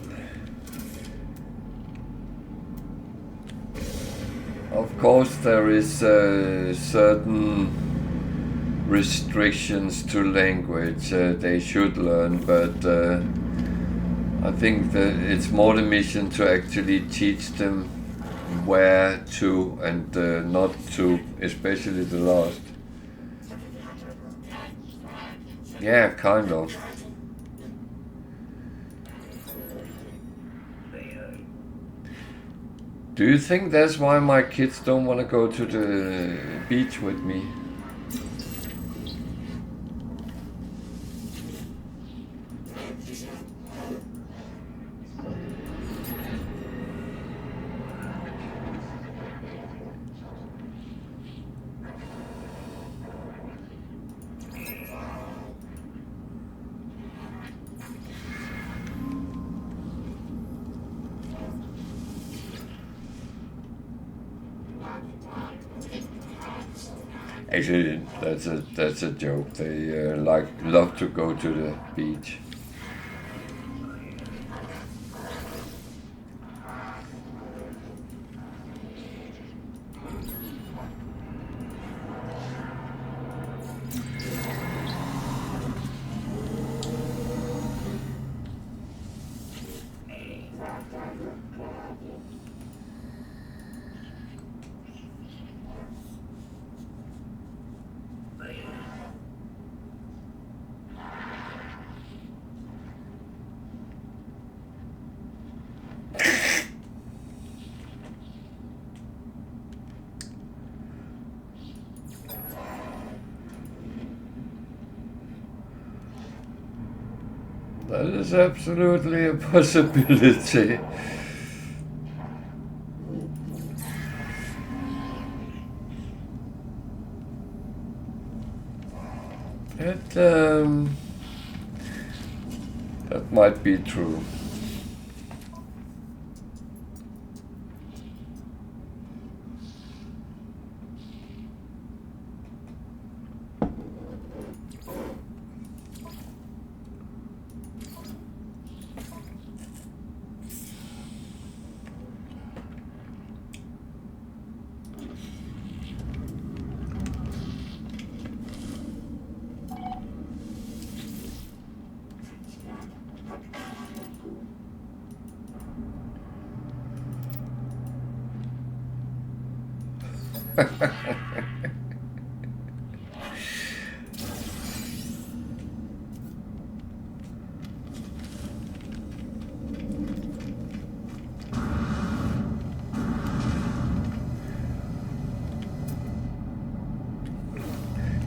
of course there is certain restrictions to language. They should learn, but I think that it's more the mission to actually teach them where to and not to, especially the last. Yeah, kind of. Do you think that's why my kids don't want to go to the beach with me? Actually, that's a joke. They love to go to the beach. That is absolutely a possibility. That might be true.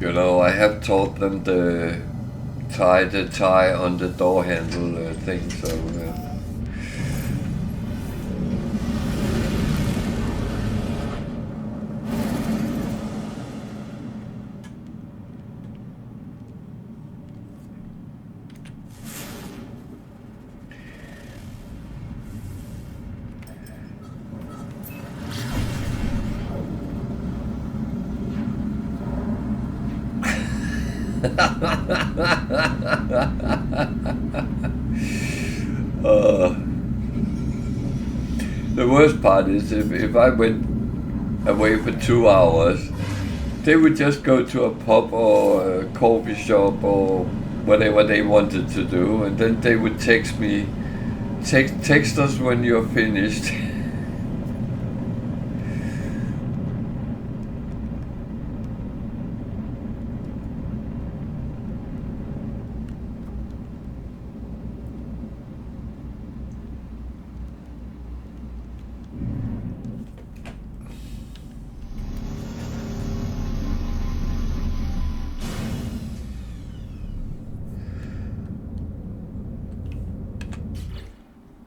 You know, I have taught them the tie on the door handle thing, so the worst part is if I went away for 2 hours, they would just go to a pub or a coffee shop or whatever they wanted to do, and then they would text me, text us when you're finished.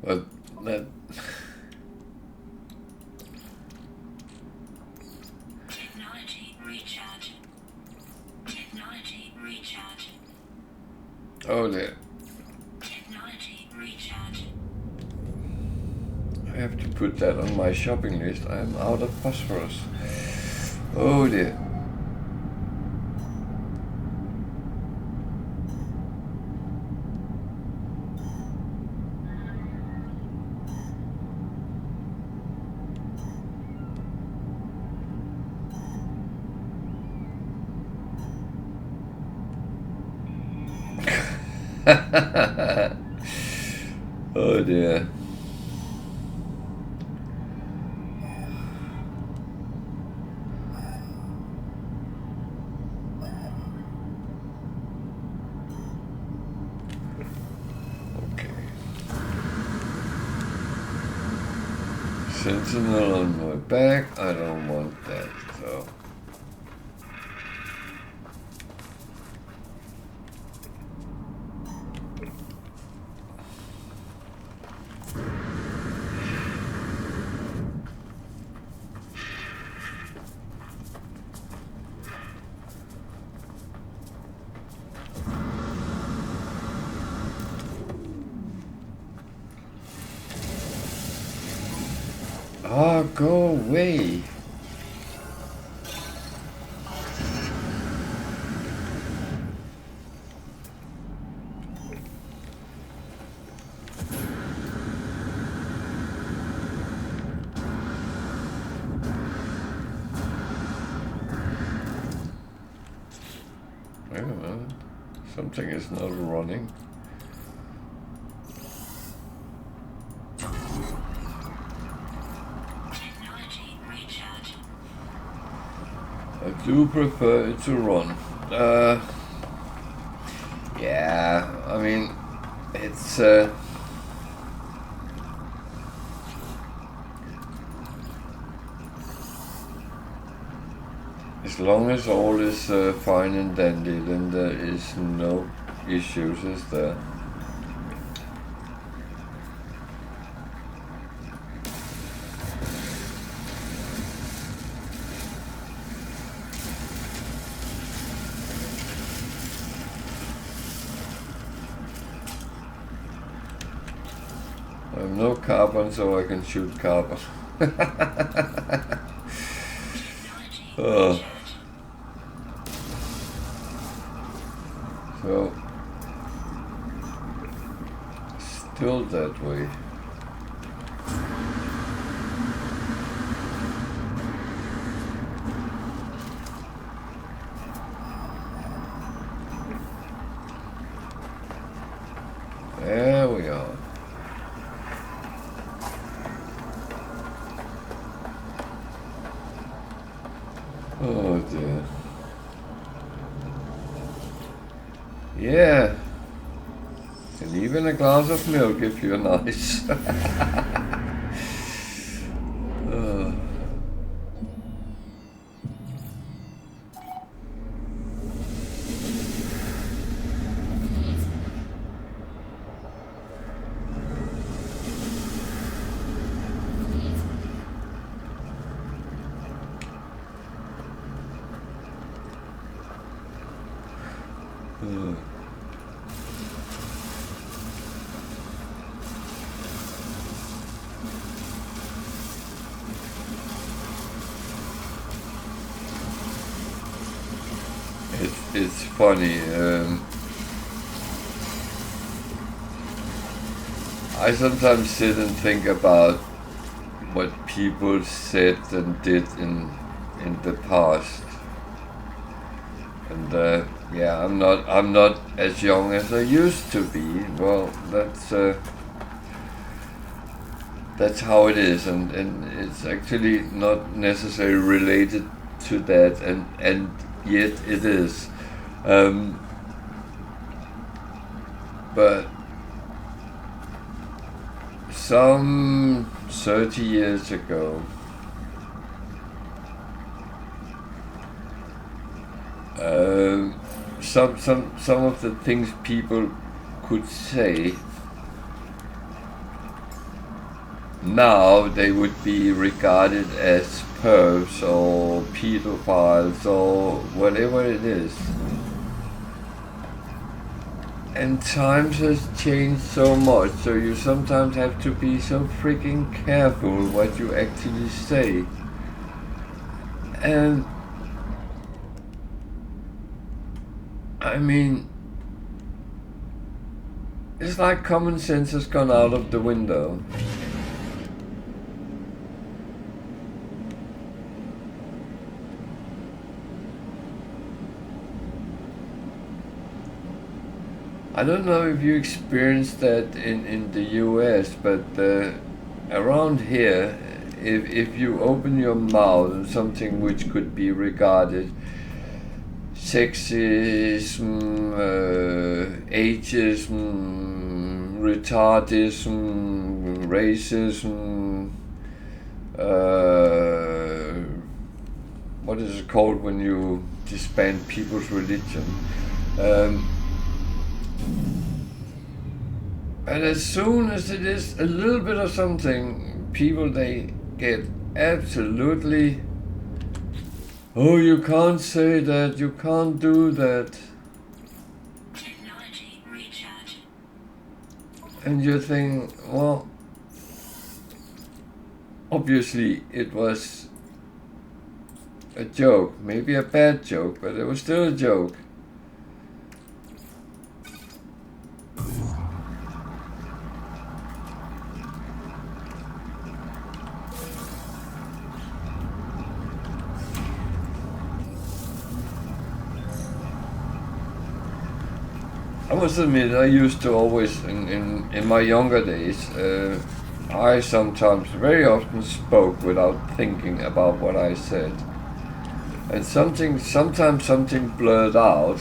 But that Technology recharge. Technology recharge. oh there. Technology recharge. I have to put that on my shopping list. I'm out of phosphorus. Oh dear. Oh dear. Okay. Sentinel on my back, I don't want that, so. Ah, go away. I don't know. Something is not running. Technology recharge. I do prefer it to run. Yeah, I mean, it's as long as all is fine and dandy, then there is no issues, is there? I have no carbon, so I can shoot carbon. Oh. So, still that way. There we are. Oh dear. Yeah. And even a glass of milk if you're nice. Oh. Oh. It's funny. I sometimes sit and think about what people said and did in the past, and yeah, I'm not as young as I used to be. Well, that's how it is, and it's actually not necessarily related to that, and yet it is. But some 30 years ago, some of the things people could say now, they would be regarded as pervs or pedophiles or whatever it is. And times has changed so much, so you sometimes have to be so freaking careful what you actually say. And I mean, it's like common sense has gone out of the window. I don't know if you experienced that in the US, but around here, if you open your mouth and something which could be regarded sexism, ageism, retardism, racism, what is it called when you disband people's religion? And as soon as it is a little bit of something, people, they get absolutely, oh, you can't say that, you can't do that. Technology recharge. And you think, well, obviously it was a joke, maybe a bad joke, but it was still a joke. I must admit, I used to always, in my younger days, I sometimes, very often spoke without thinking about what I said. And sometimes something blurred out.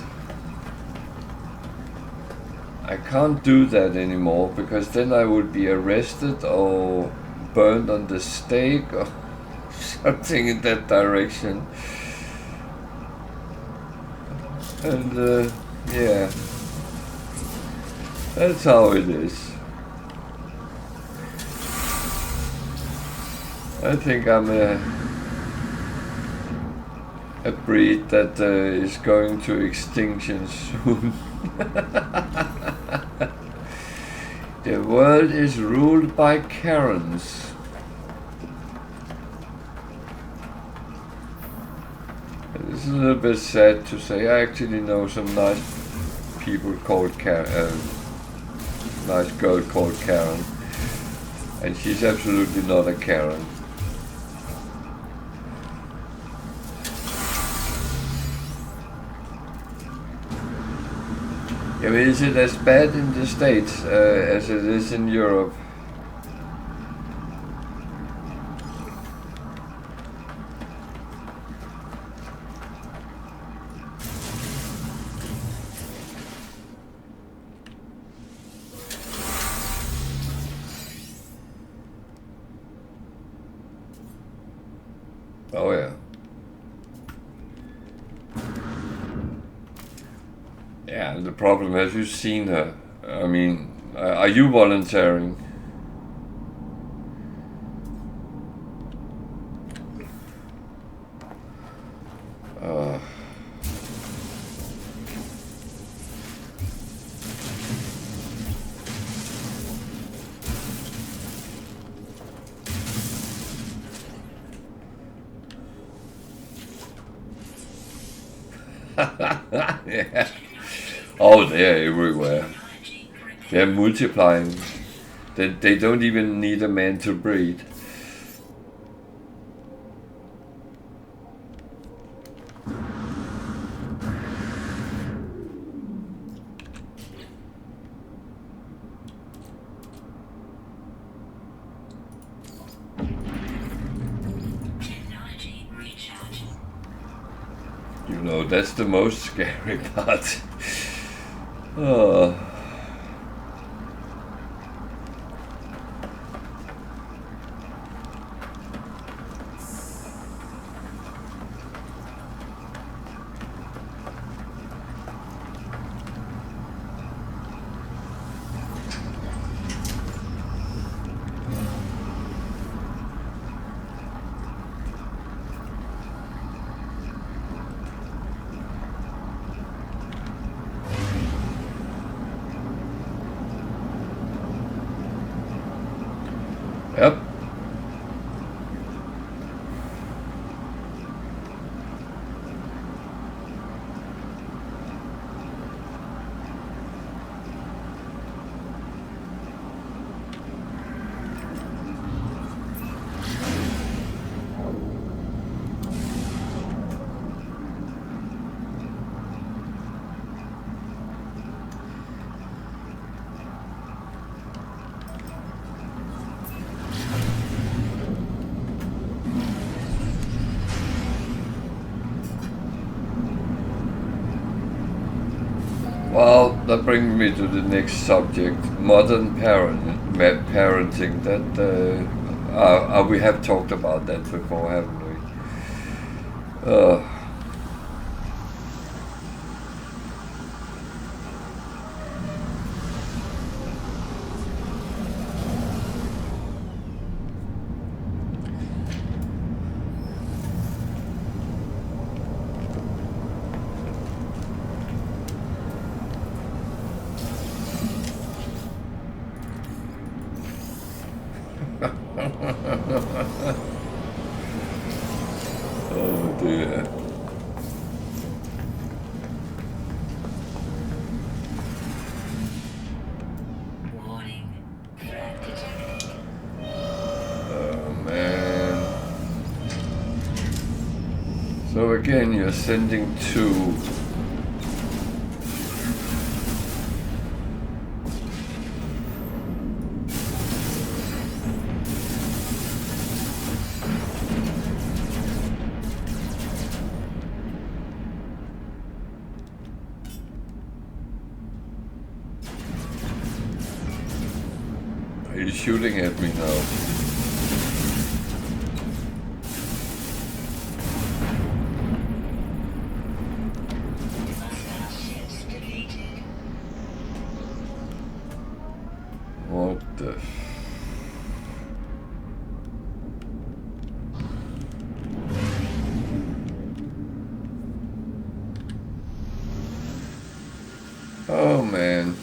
I can't do that anymore, because then I would be arrested or burned on the stake or something in that direction. And yeah. That's how it is. I think I'm a breed that is going to extinction soon. The world is ruled by Karens. It's a little bit sad to say. I actually know some nice people called nice girl called Karen, and she's absolutely not a Karen. Yeah, but is it as bad in the States as it is in Europe? Oh yeah. Yeah, and the problem, have you seen her? I mean, are you volunteering? Yeah. Oh, they're everywhere. They're multiplying. They don't even need a man to breed. Technology recharge. You know, that's the most scary part. Oh. Well, that brings me to the next subject: modern parenting. That we have talked about that before, haven't we? Oh dear. Warning. Threat detected. Oh man. So again, you're sending two. Are you shooting at me now? Hostile ships deleted. What the? Oh man.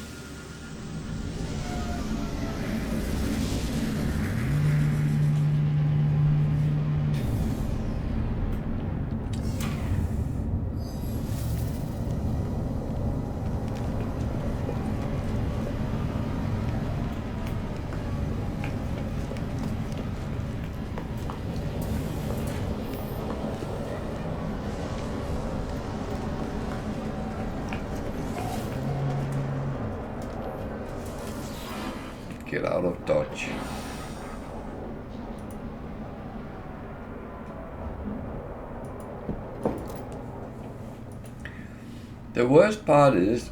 Get out of Dodge. The worst part is,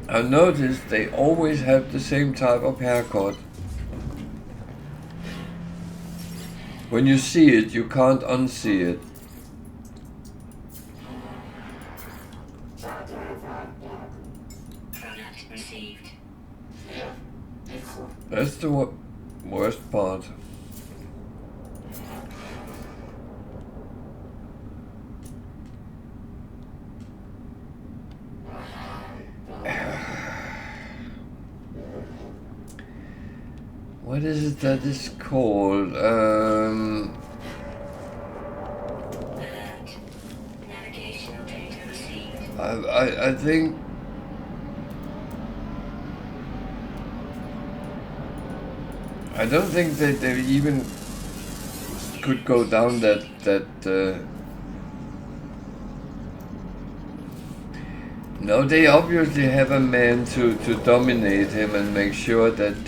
I've noticed they always have the same type of haircut. When you see it, you can't unsee it. Product received. That's the worst part. What is it that is called? Alert. Navigational data received. I think I don't think that they even could go down that no, they obviously have a man to dominate him and make sure that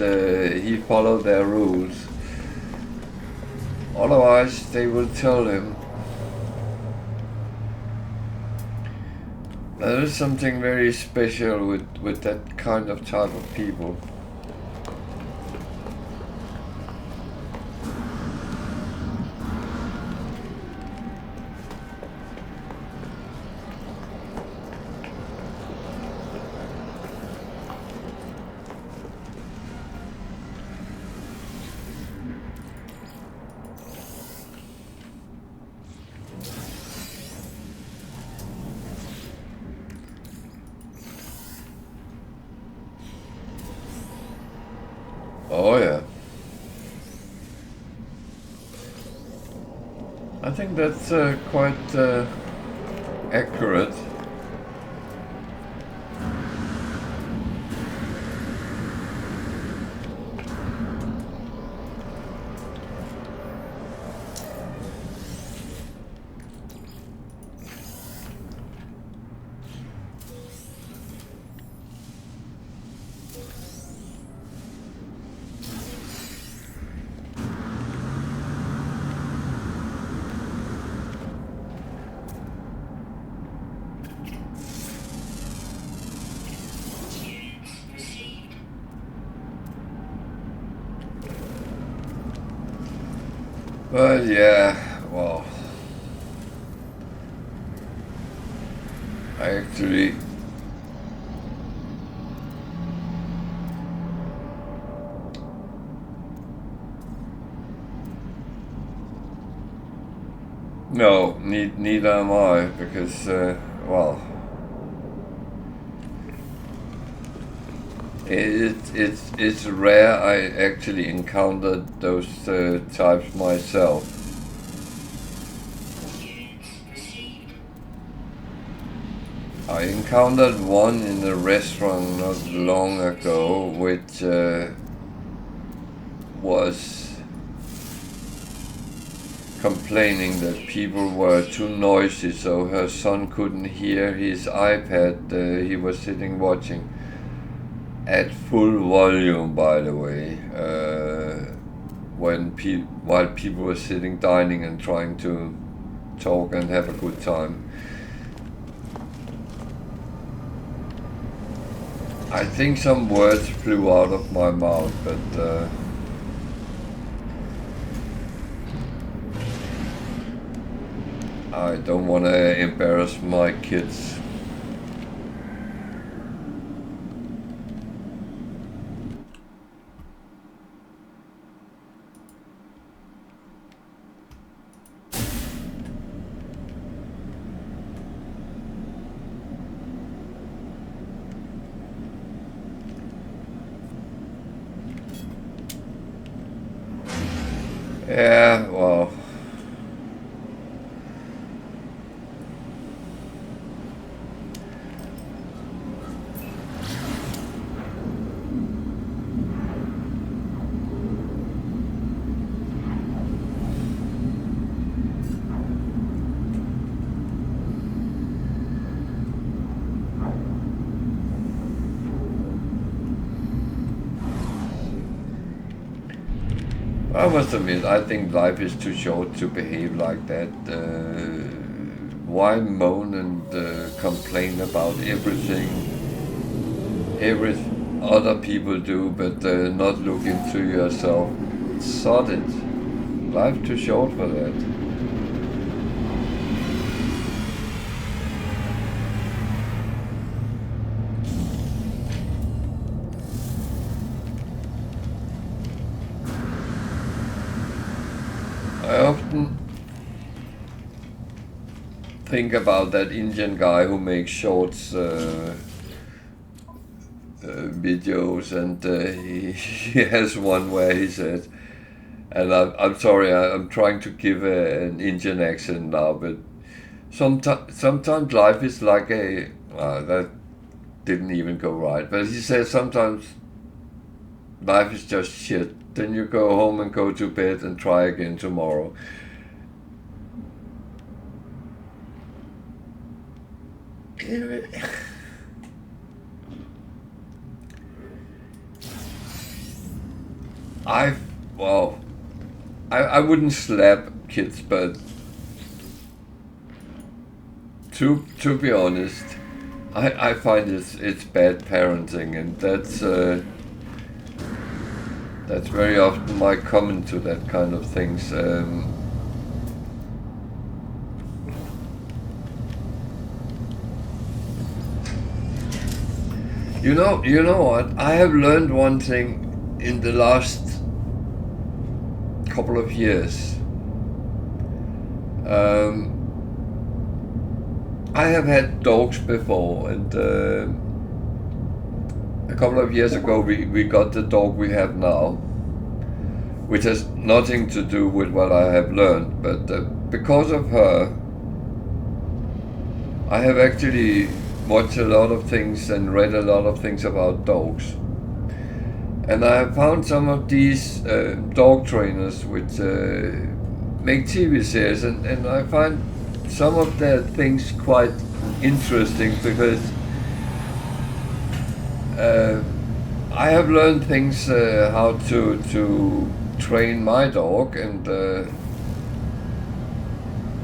he follow their rules. Otherwise, they will tell him. There is something very special with that kind of type of people. Oh yeah. I think that's quite accurate. But yeah, well, I actually no, neither am I, because well, it's rare I actually encountered those types myself. Units received. I encountered one in a restaurant not long ago, which was complaining that people were too noisy, so her son couldn't hear his iPad he was sitting watching at full volume, by the way, while people were sitting dining and trying to talk and have a good time. I think some words flew out of my mouth, but I don't want to embarrass my kids. Yeah, well, I must admit, I think life is too short to behave like that. Why moan and complain about everything every other people do, but not look into yourself? Sod it. Life too short for that. I often think about that Indian guy who makes shorts videos, and he has one where he said, and I'm sorry, I'm trying to give an Indian accent now, but sometimes life is like a, that didn't even go right, but he says sometimes life is just shit. Then you go home and go to bed and try again tomorrow. Well, I wouldn't slap kids, but to be honest, I find it's bad parenting, and that's very often my comment to that kind of things. You know what? I have learned one thing in the last couple of years. I have had dogs before, and a couple of years ago we got the dog we have now, which has nothing to do with what I have learned, but because of her, I have actually watched a lot of things and read a lot of things about dogs. And I have found some of these dog trainers which make TV series, and I find some of their things quite interesting, because I have learned things how to train my dog, and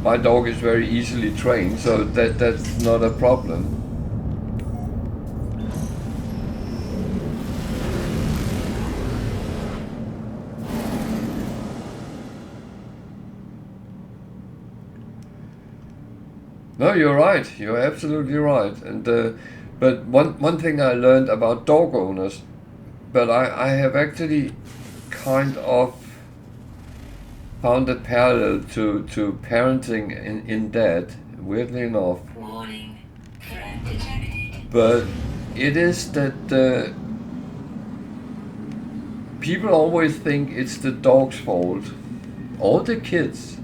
my dog is very easily trained, so that's not a problem. No, you're right. You're absolutely right. And but one thing I learned about dog owners, but I have actually kind of found a parallel to parenting in that, weirdly enough. Warning. Threat detected. But it is that people always think it's the dog's fault or the kids.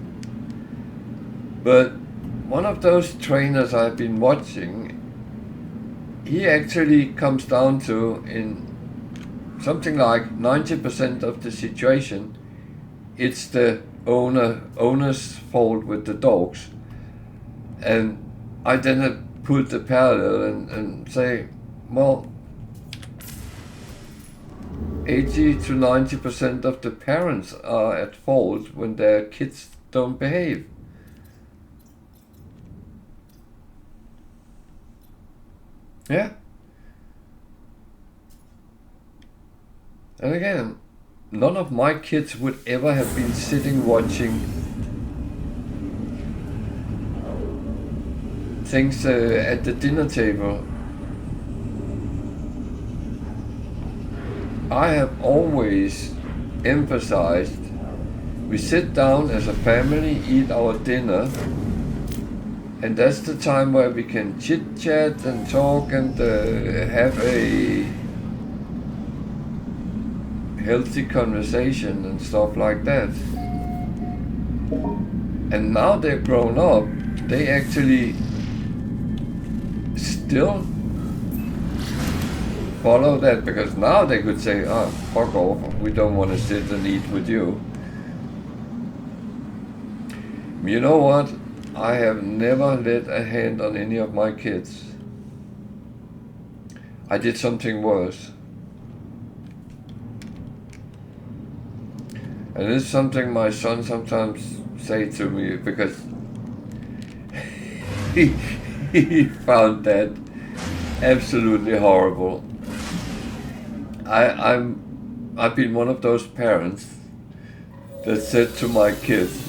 But one of those trainers I've been watching, he actually comes down to, in something like 90% of the situation, it's the owner's fault with the dogs. And I then have put the parallel and say, well, 80 to 90% of the parents are at fault when their kids don't behave. Yeah. And again, none of my kids would ever have been sitting watching things at the dinner table. I have always emphasized we sit down as a family, eat our dinner, and that's the time where we can chit chat and talk and have a healthy conversation and stuff like that. And now they've grown up, they actually still follow that, because now they could say, oh, fuck off, we don't want to sit and eat with you. You know what? I have never laid a hand on any of my kids. I did something worse. And it's something my son sometimes say to me, because he found that absolutely horrible. I've been one of those parents that said to my kids,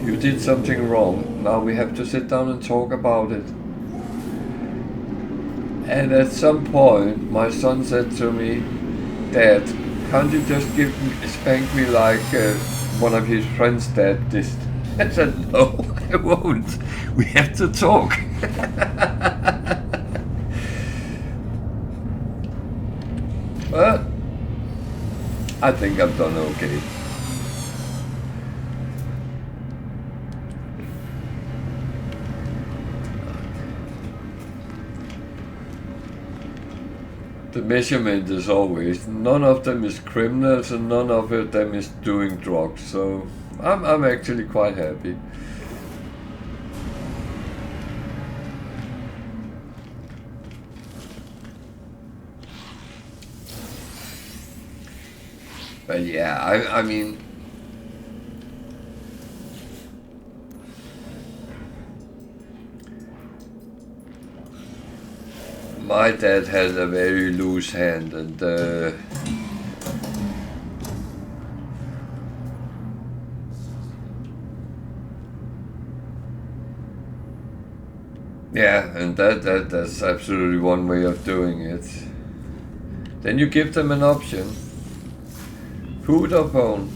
you did something wrong, now we have to sit down and talk about it. And at some point my son said to me, Dad, can't you just spank me like one of his friends' dad did? I said, no, I won't. We have to talk. But I think I've done okay. The measurement is always, none of them is criminals and none of them is doing drugs, so I'm actually quite happy. But yeah, I mean, my dad had a very loose hand, and yeah, and that's absolutely one way of doing it. Then you give them an option. Food or phone?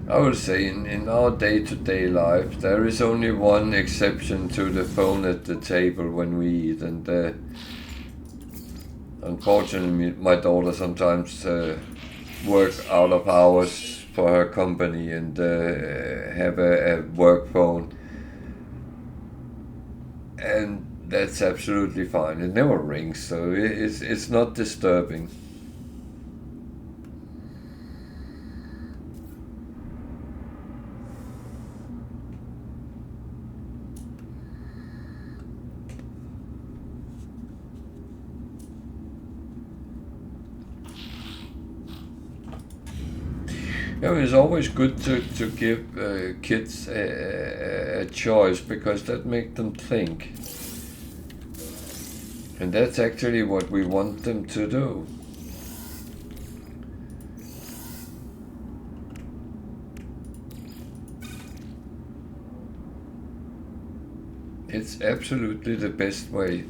I would say in our day-to-day life, there is only one exception to the phone at the table when we eat, and unfortunately my daughter sometimes works out of hours for her company and have a work phone, and that's absolutely fine. It never rings, so it's not disturbing. You know, it's always good to give kids a choice, because that makes them think. And that's actually what we want them to do. It's absolutely the best way.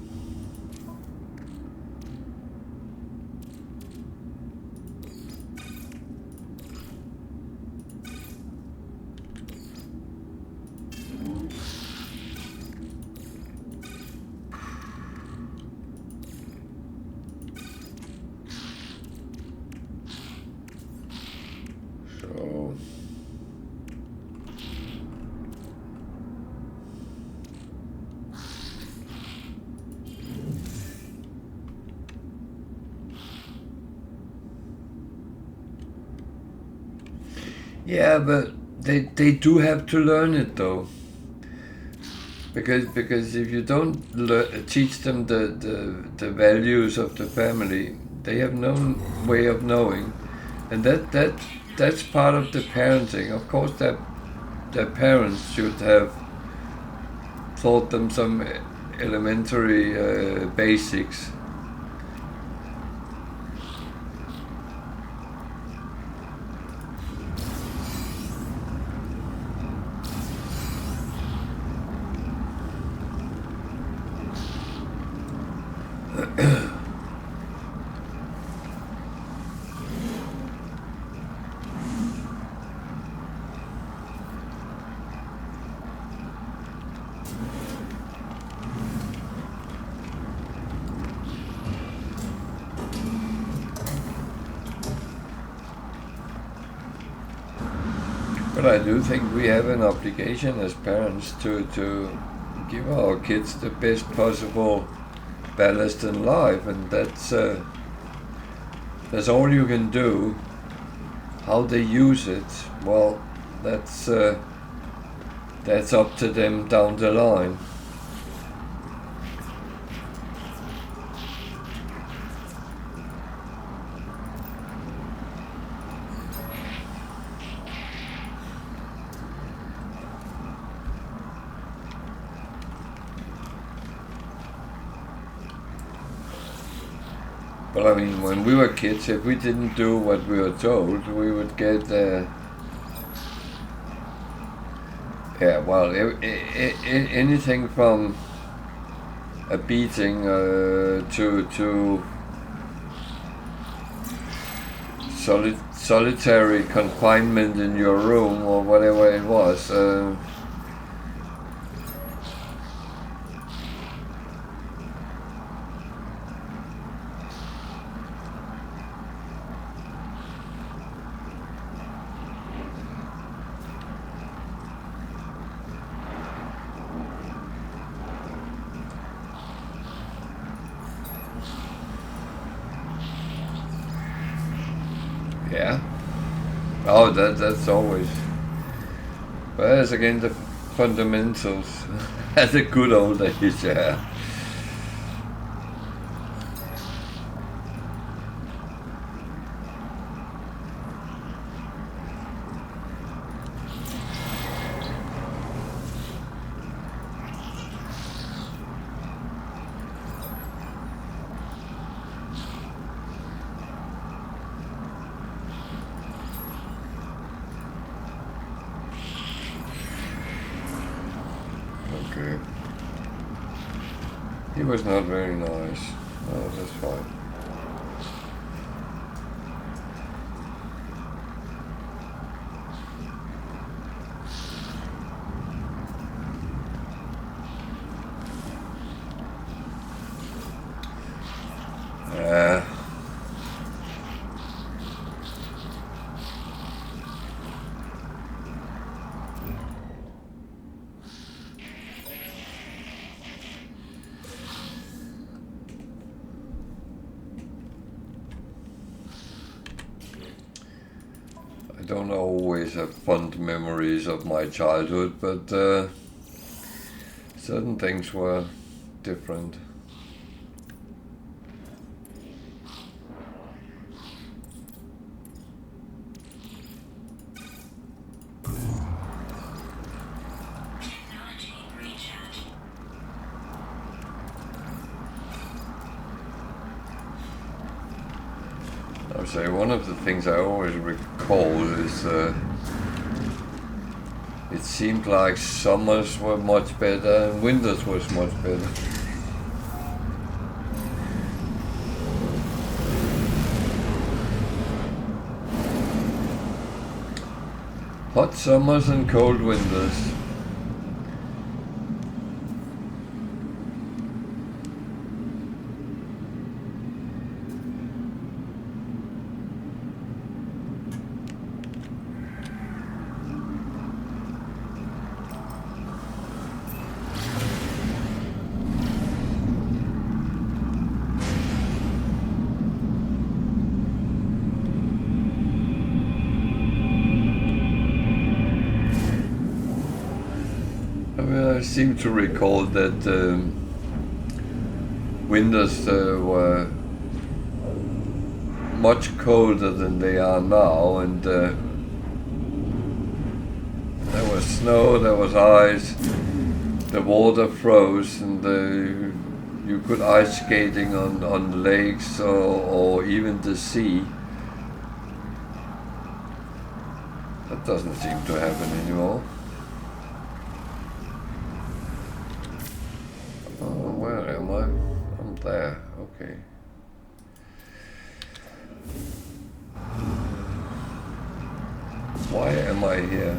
So yeah, but they do have to learn it though, because if you don't teach them the values of the family, they have no way of knowing, and that's part of the parenting. Of course, that their parents should have taught them some elementary basics. But I do think we have an obligation as parents to give our kids the best possible ballast in life, and that's all you can do. How they use it, well, that's up to them down the line. But I mean, when we were kids, if we didn't do what we were told, we would get anything from a beating to solitary confinement in your room or whatever it was. Yeah. Oh, that's always. But that's again the fundamentals. At the good old days, yeah. Okay. He was not very nice. Oh, that's fine. I don't always have fond memories of my childhood, but certain things were different. say, one of the things I always recall is it seemed like summers were much better and winters was much better. Hot summers and cold winters. I seem to recall that winters were much colder than they are now, and there was snow, there was ice, the water froze, and you could ice skating on lakes or even the sea. That doesn't seem to happen anymore. Where am I? I'm there, okay. Why am I here?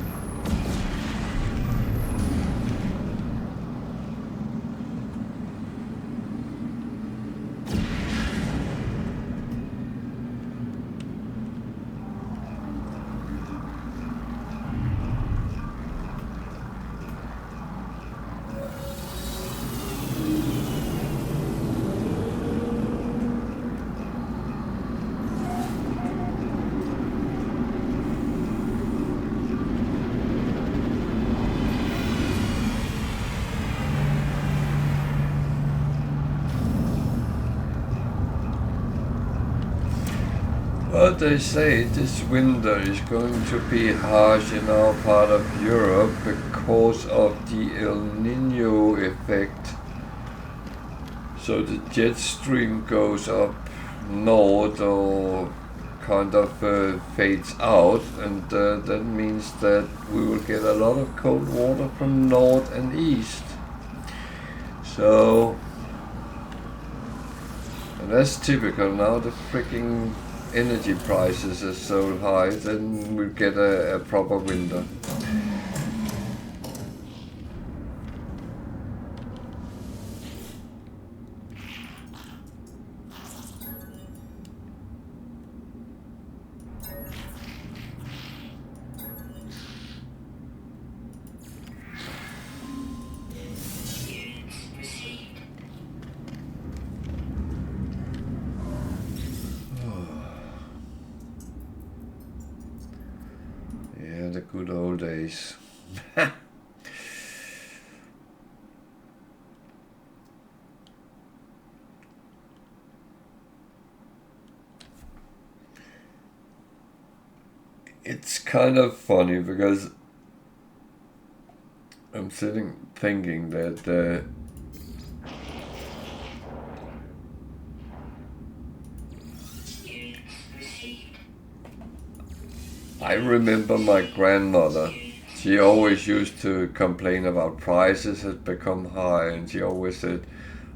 But they say this winter is going to be harsh in our part of Europe because of the El Nino effect. So the jet stream goes up north or kind of fades out, and that means that we will get a lot of cold water from north and east. So, and that's typical now. The freaking energy prices are so high, then we'll get a proper winter. The good old days. It's kind of funny because I'm sitting thinking that I remember my grandmother. She always used to complain about prices had become high, and she always said,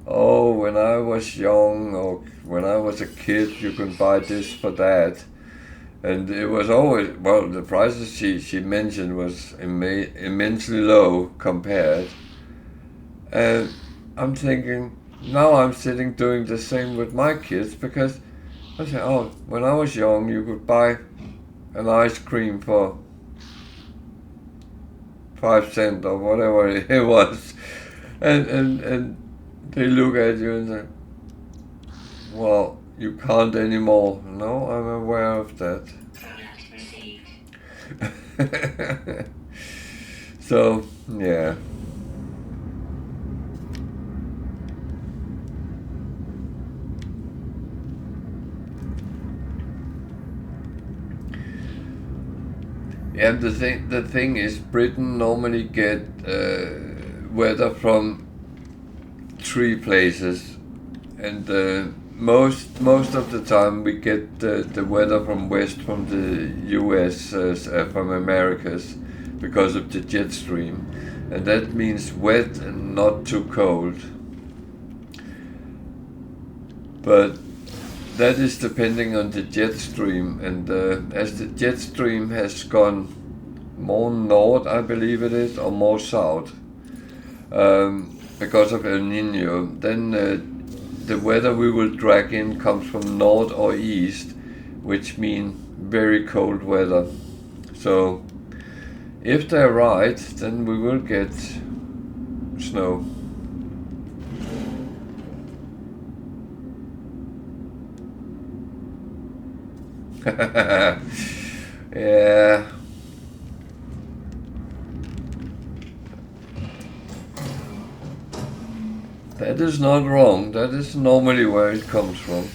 "Oh, when I was young or when I was a kid, you could buy this for that." And it was always, well, the prices she mentioned was immensely low compared. And I'm thinking, now I'm sitting doing the same with my kids, because I say, oh, when I was young, you could buy an ice cream for 5 cents or whatever it was, and they look at you and say, well, you can't anymore. No, I'm aware of that. So, yeah. Yeah, the thing is, Britain normally get weather from 3 places, and most of the time we get the weather from west, from the US, from Americas, because of the jet stream, and that means wet and not too cold. But that is depending on the jet stream, and as the jet stream has gone more north, I believe it is, or more south, because of El Nino, then the weather we will drag in comes from north or east, which means very cold weather. So if they're right, then we will get snow. Yeah. That is not wrong. That is normally where it comes from.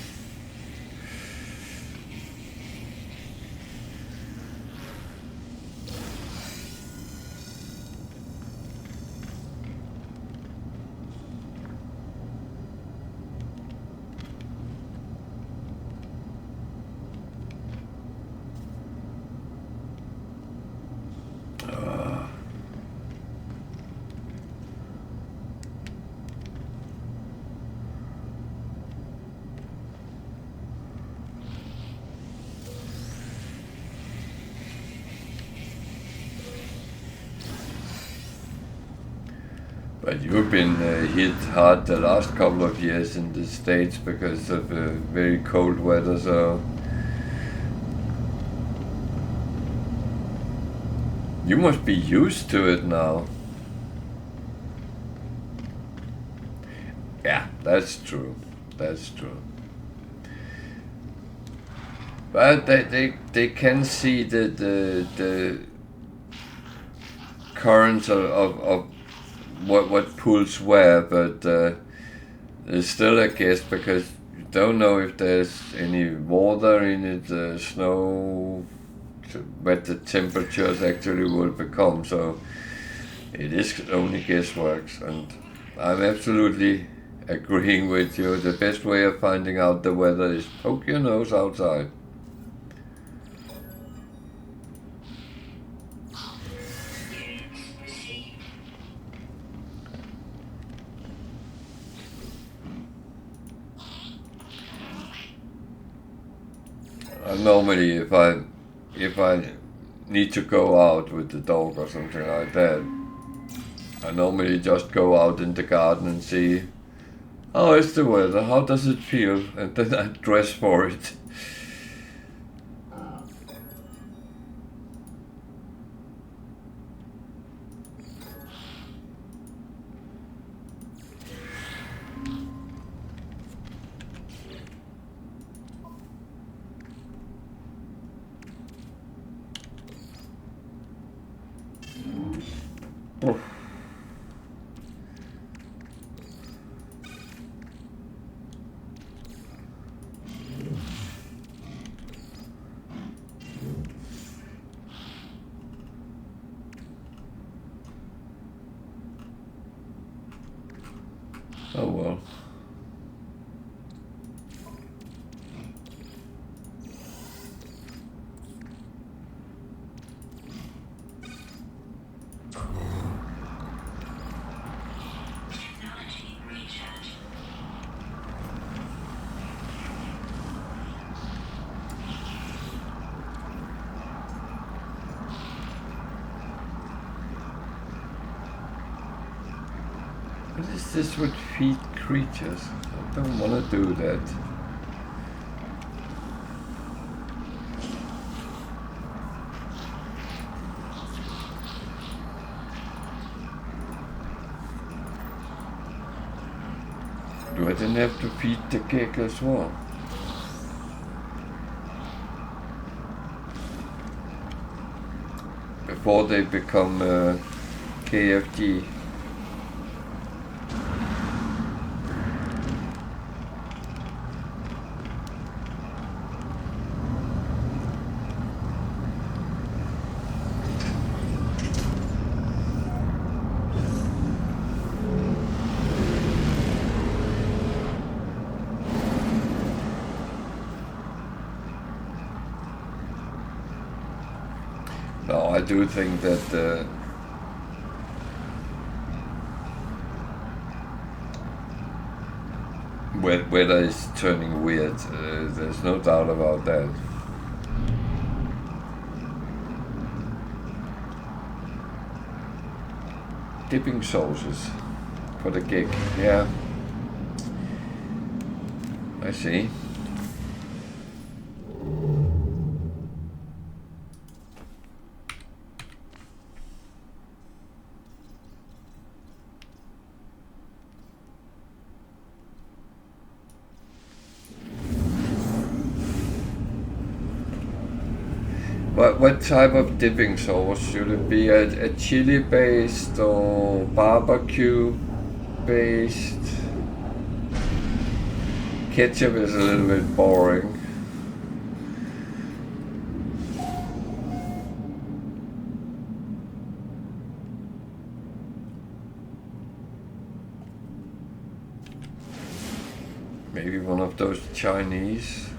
But you've been hit hard the last couple of years in the States because of very cold weather, so you must be used to it now. Yeah, that's true. That's true. But they can see the currents of what pulls where, but there's still a guess because you don't know if there's any water in it, snow, what the temperatures actually will become. So it is only guesswork, and I'm absolutely agreeing with you. The best way of finding out the weather is poke your nose outside. Normally, if I need to go out with the dog or something like that, I normally just go out in the garden and see how is the weather, how does it feel, and then I dress for it. Oh well. Technology recharge. What is this with feed creatures? I don't want to do that. Do I then have to feed the cake as well? Before they become KFG. No, I do think that weather is turning weird. There's no doubt about that. Dipping sauces for the gig. Yeah, I see. What type of dipping sauce? Should it be a chili based or barbecue based? Ketchup is a little bit boring. Maybe one of those Chinese.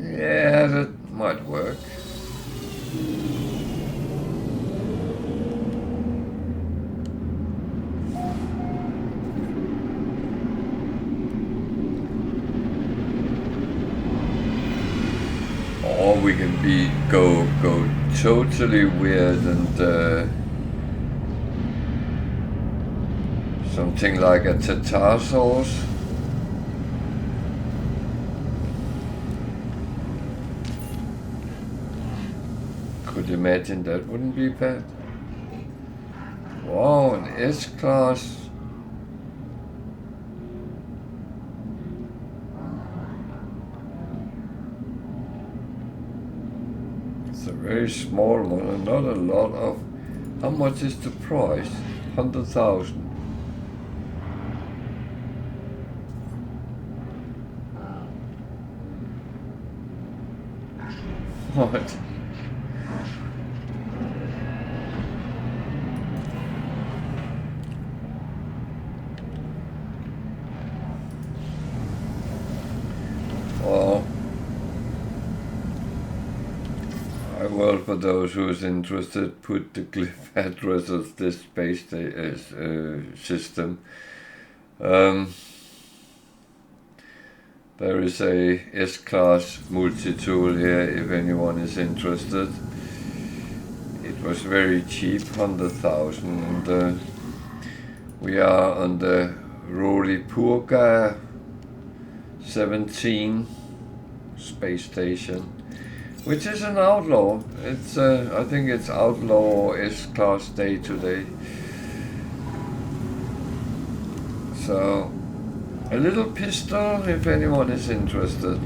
Yeah, that might work. Or we can go totally weird and something like a tartar sauce. Could imagine that wouldn't be bad. Wow, an S-class. It's a very small one and not a lot of. How much is the price? 100,000. What? Well, I will, for those who's interested, put the glyph address of this space system. There is a S-class multi-tool here if anyone is interested. It was very cheap, 100,000, and we are on the Rolipurga 17 space station, which is an outlaw. It's I think it's outlaw S-class day today. So a little pistol if anyone is interested.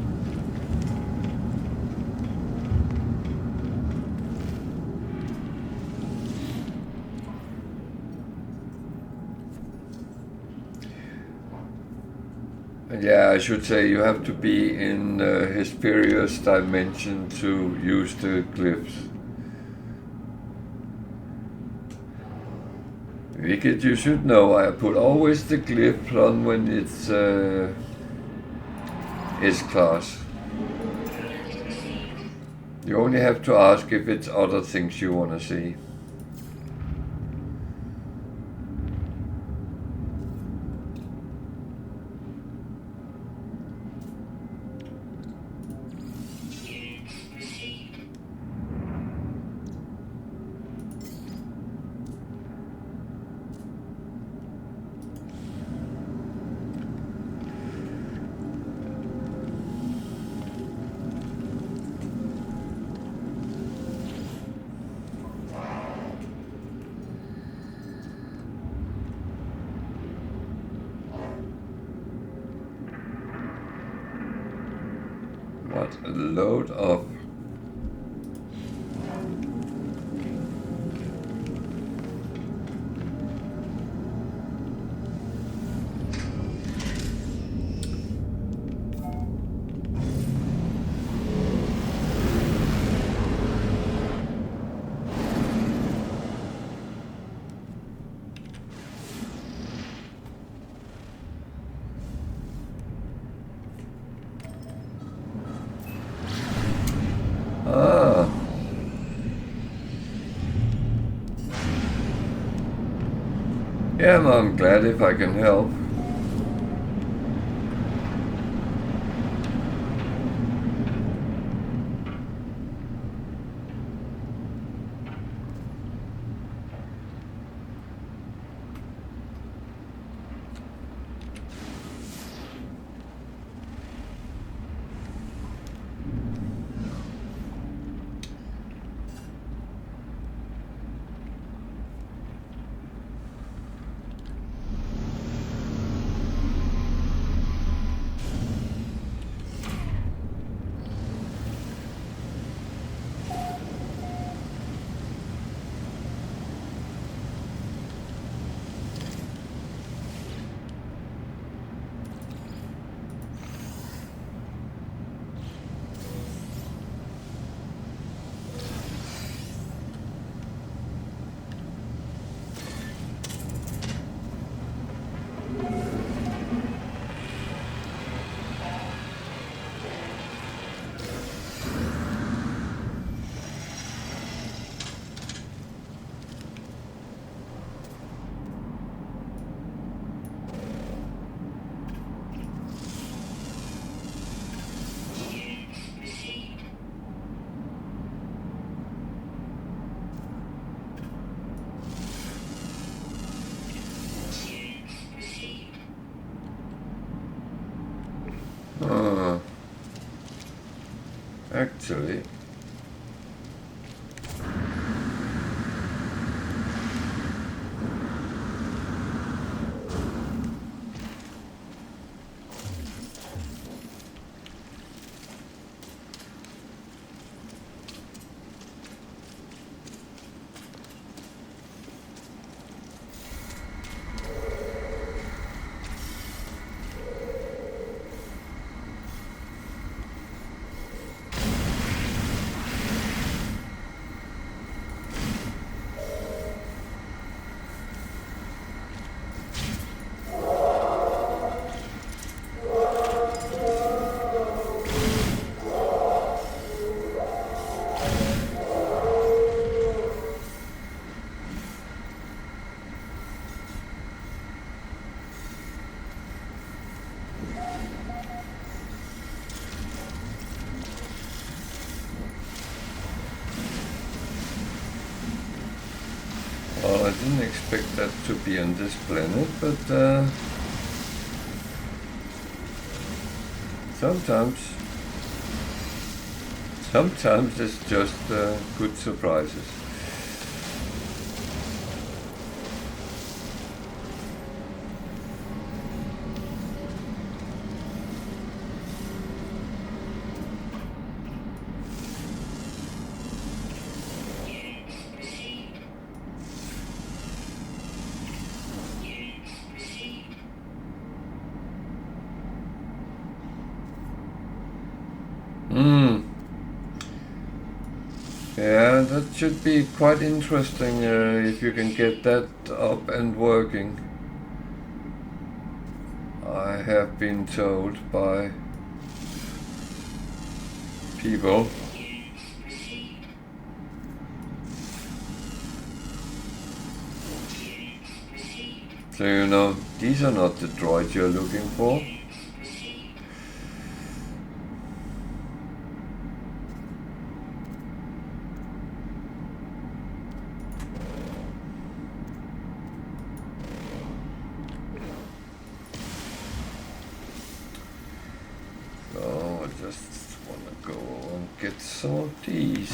Yeah, I should say you have to be in Hesperius Dimension to use the glyphs. Wicked, you should know, I put always the glyph on when it's S-class. You only have to ask if it's other things you want to see. What a load of Yeah, I'm glad if I can help. Actually, well, I didn't expect that to be on this planet, but sometimes it's just good surprises. Yeah, that should be quite interesting if you can get that up and working. I have been told by people. So you know, these are not the droids you're looking for. Get some of these.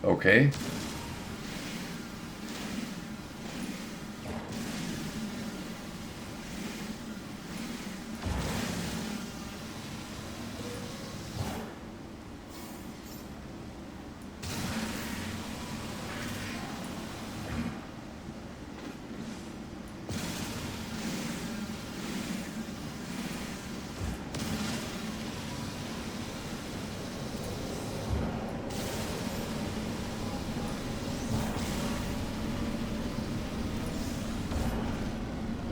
Okay.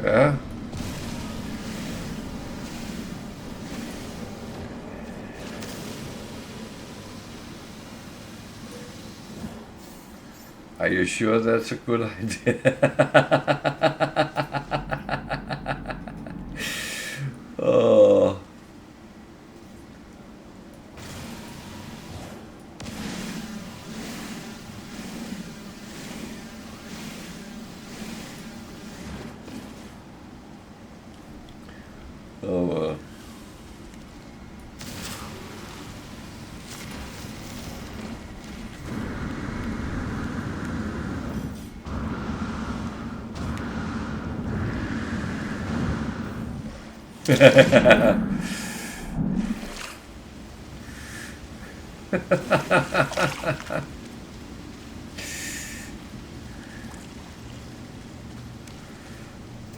Yeah. Are you sure that's a good idea? Oh. Oh well.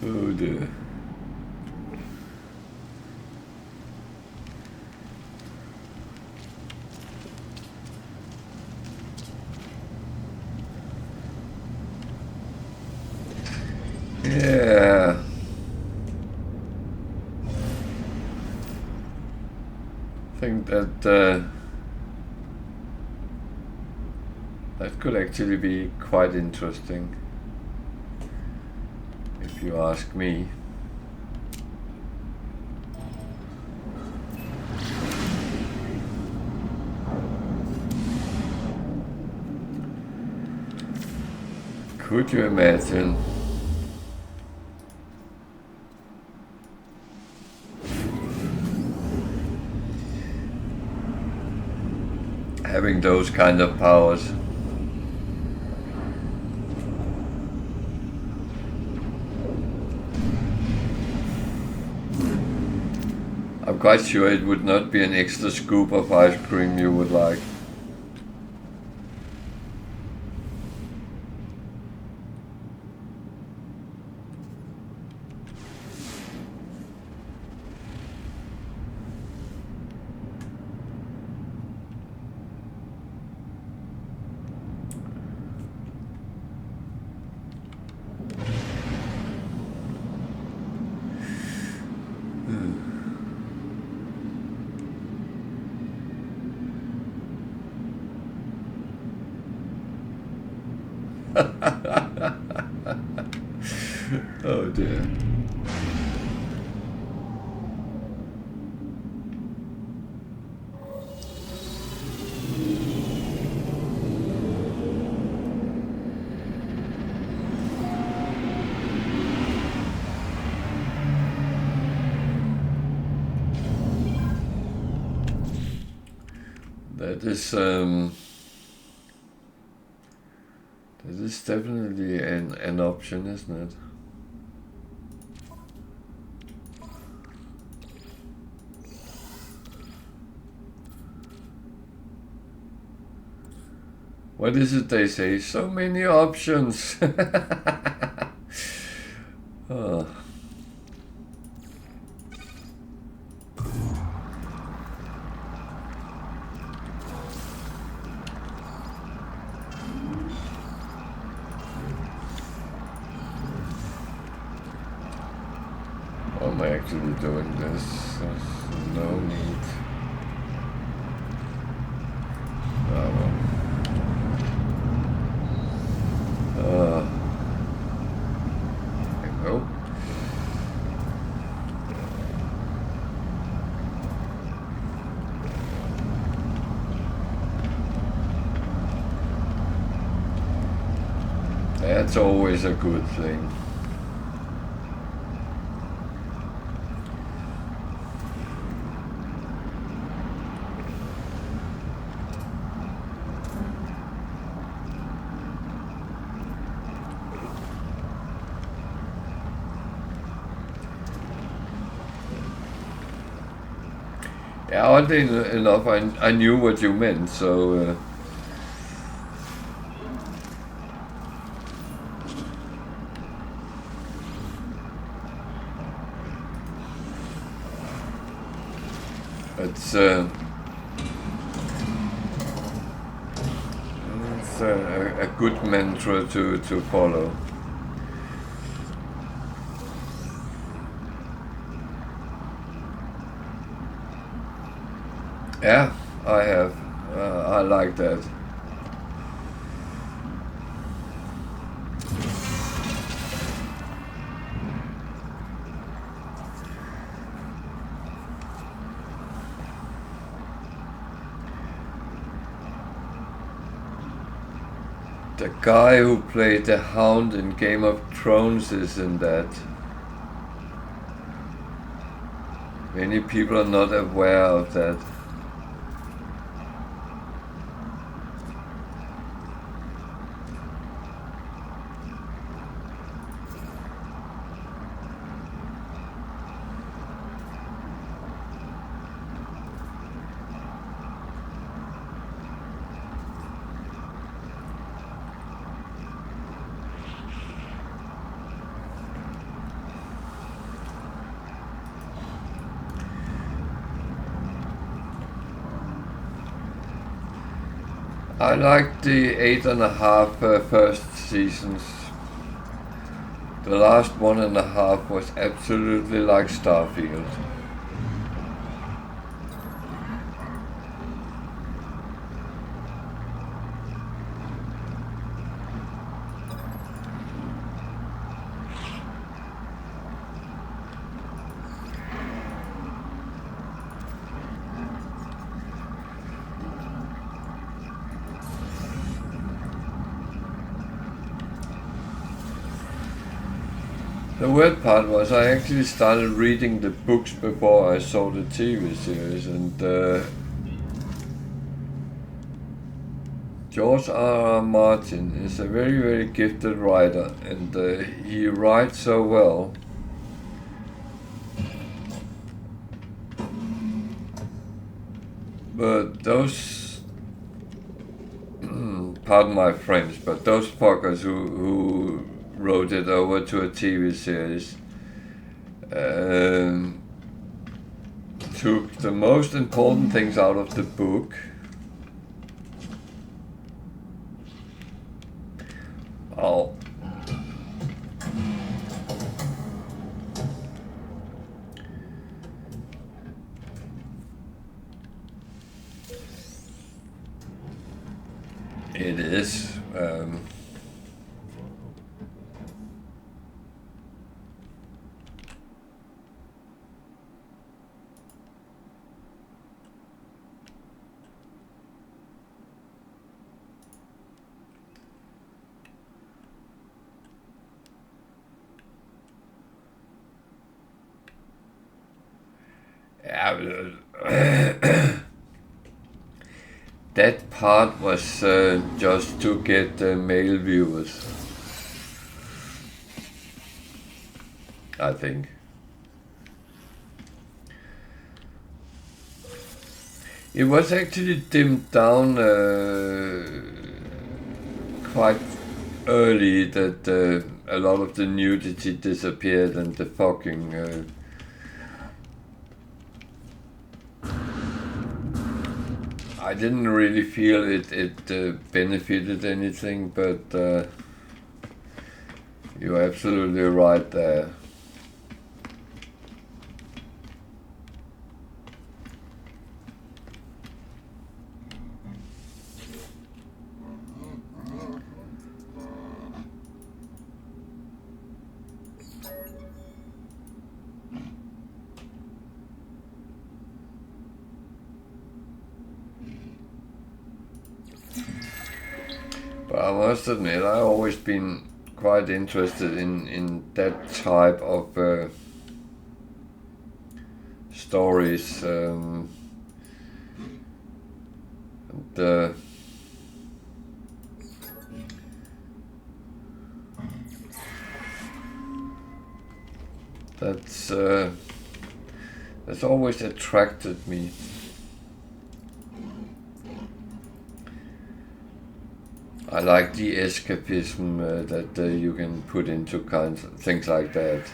Oh dear. Yeah. I think that that could actually be quite interesting, if you ask me. Could you imagine? Having those kind of powers. I'm quite sure it would not be an extra scoop of ice cream you would like. Oh dear. That is definitely an option, isn't it? What is it they say? So many options. Oh. Why am I actually doing this? There's no need. Oh well. There we go. That's always a good thing. Yeah, oddly enough, I knew what you meant, so... It's a good mantra to follow. Yeah, I have. I like that. The guy who played the Hound in Game of Thrones is in that. Many people are not aware of that. I liked the 8.5 first seasons. The last 1.5 was absolutely like Starfield. The weird part was I actually started reading the books before I saw the TV series, and George R.R. Martin is a very, very gifted writer, and he writes so well. But those, pardon my French, but those fuckers who wrote it over to a TV series took the most important things out of the book. Oh. It is. That part was just to get male viewers, I think. It was actually dimmed down quite early that a lot of the nudity disappeared and the fucking I didn't really feel it benefited anything, but you're absolutely right there. But I must admit, I've always been quite interested in that type of stories. That's always attracted me. I like the escapism that you can put into things like that.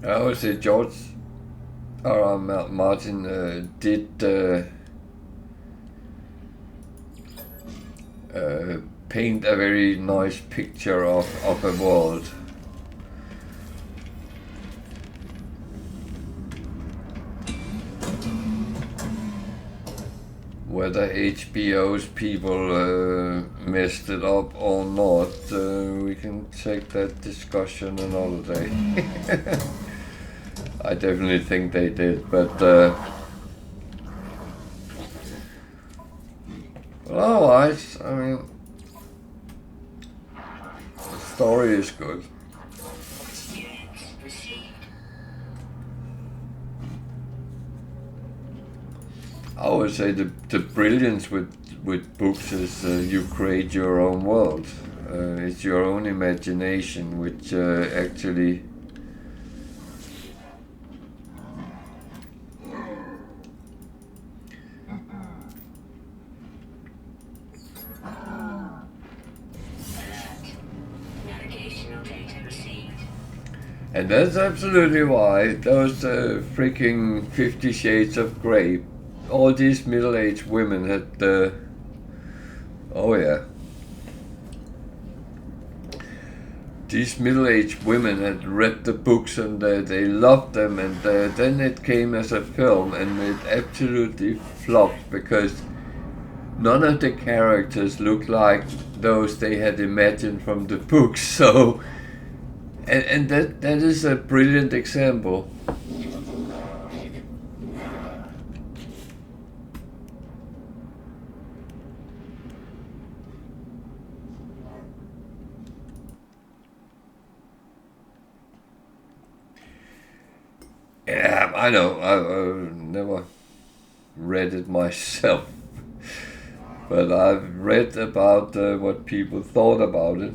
I would say George R.R. Martin did paint a very nice picture of a world. Whether HBO's people messed it up or not, we can take that discussion another day. I definitely think they did, but otherwise, I mean, the story is good. I would say the brilliance with books is you create your own world. It's your own imagination, which actually and that's absolutely why those freaking 50 Shades of Grey, all these middle-aged women had oh yeah. These middle-aged women had read the books and they loved them, and then it came as a film and it absolutely flopped because none of the characters looked like those they had imagined from the books. So, and that is a brilliant example. Yeah, I know. I've never read it myself, but I've read about what people thought about it.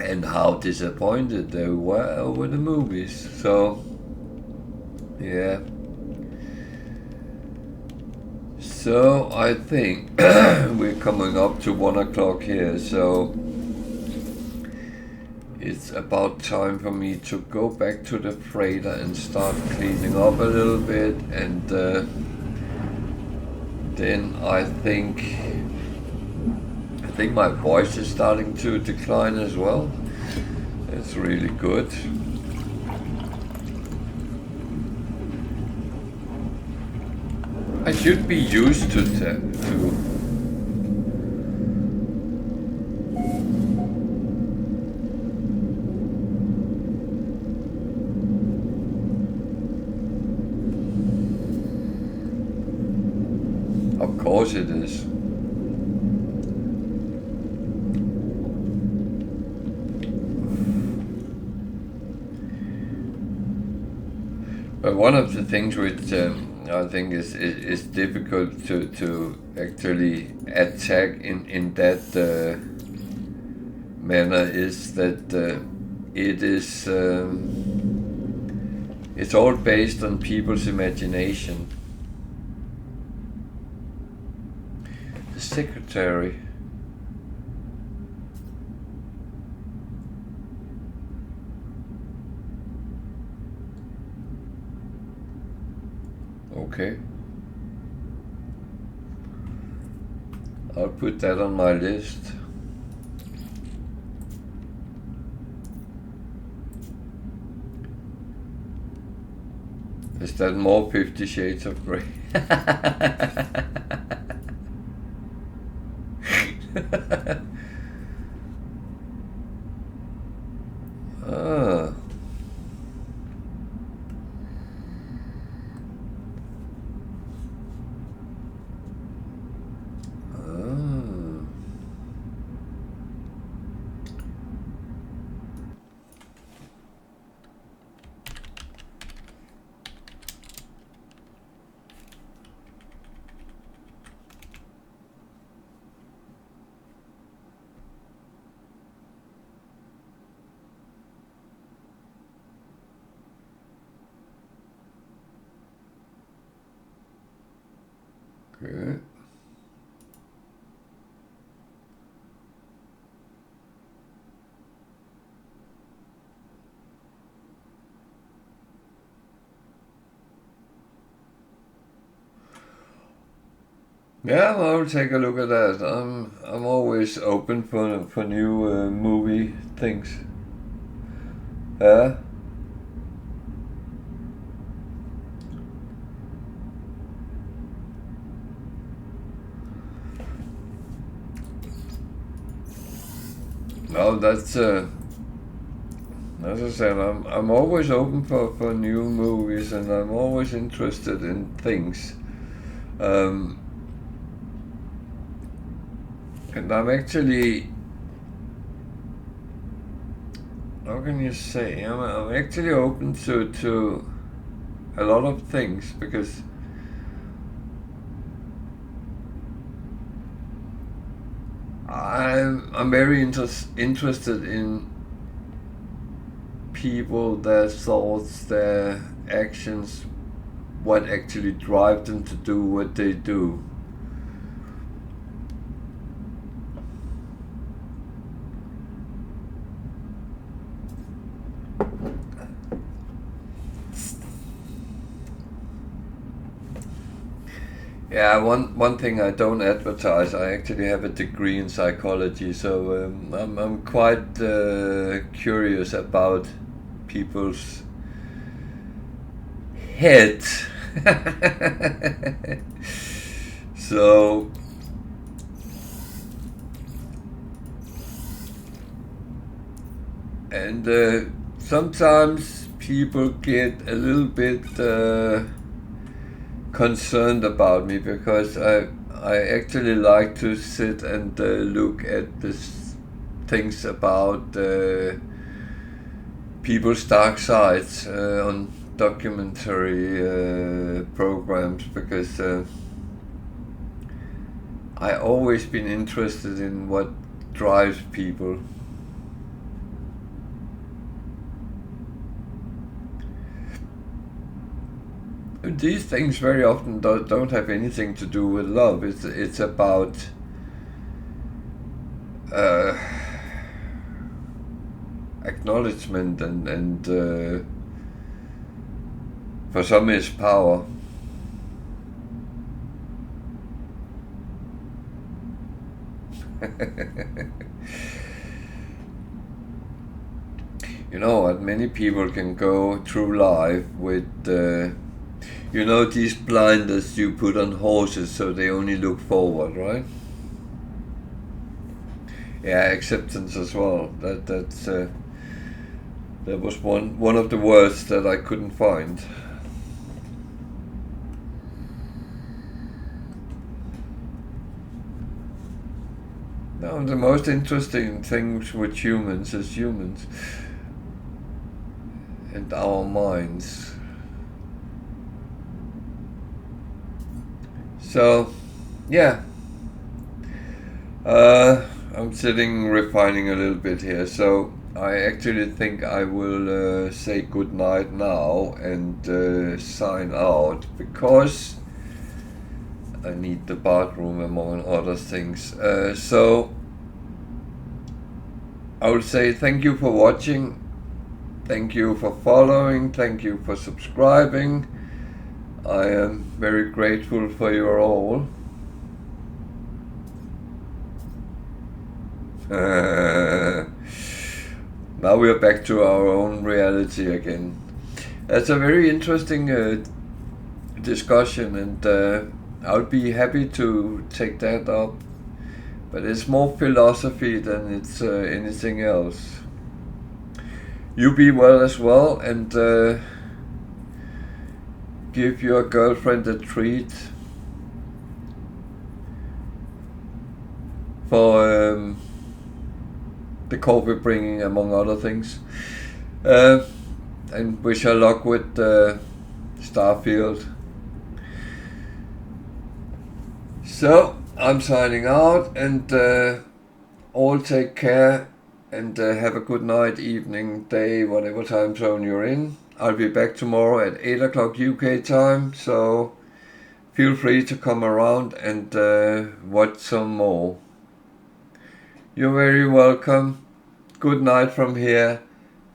And how disappointed they were over the movies. So, yeah. So, I think we're coming up to 1 o'clock here, so it's about time for me to go back to the freighter and start cleaning up a little bit, and then I think my voice is starting to decline as well. It's really good. I should be used to that too. Of course it is. But one of the things which I think is difficult to actually attack in that manner is that it is it's all based on people's imagination. The secretary. Okay. I'll put that on my list. Is that more 50 Shades of Grey? Ah. Good. Yeah, I'll take a look at that. I'm always open for new movie things. Yeah. Well, that's As I said, I'm always open for new movies, and I'm always interested in things. And I'm actually, how can you say, I'm actually open to a lot of things, because I'm very interested in people, their thoughts, their actions, what actually drives them to do what they do. Yeah, one thing I don't advertise, I actually have a degree in psychology, so I'm quite curious about people's head. So and sometimes people get a little bit concerned about me, because I actually like to sit and look at this things about people's dark sides on documentary programs, because I always been interested in what drives people. These things very often don't have anything to do with love. It's about acknowledgement, and for some it's power. You know what? Many people can go through life with you know, these blinders you put on horses so they only look forward, right? Yeah, acceptance as well. That was one of the words that I couldn't find. Now, the most interesting things with humans is humans and our minds. So, yeah, I'm sitting refining a little bit here, so I actually think I will say good night now and sign out, because I need the bathroom among other things. So I will say thank you for watching, thank you for following, thank you for subscribing. I am very grateful for you all. Now we are back to our own reality again. That's a very interesting discussion, and I'll be happy to take that up. But it's more philosophy than it's anything else. You be well as well, and give your girlfriend a treat for the coffee bringing, among other things. And wish her luck with Starfield. So, I'm signing out, and all take care, and have a good night, evening, day, whatever time zone you're in. I'll be back tomorrow at 8 o'clock UK time, so feel free to come around and watch some more. You're very welcome. Good night from here.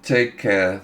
Take care.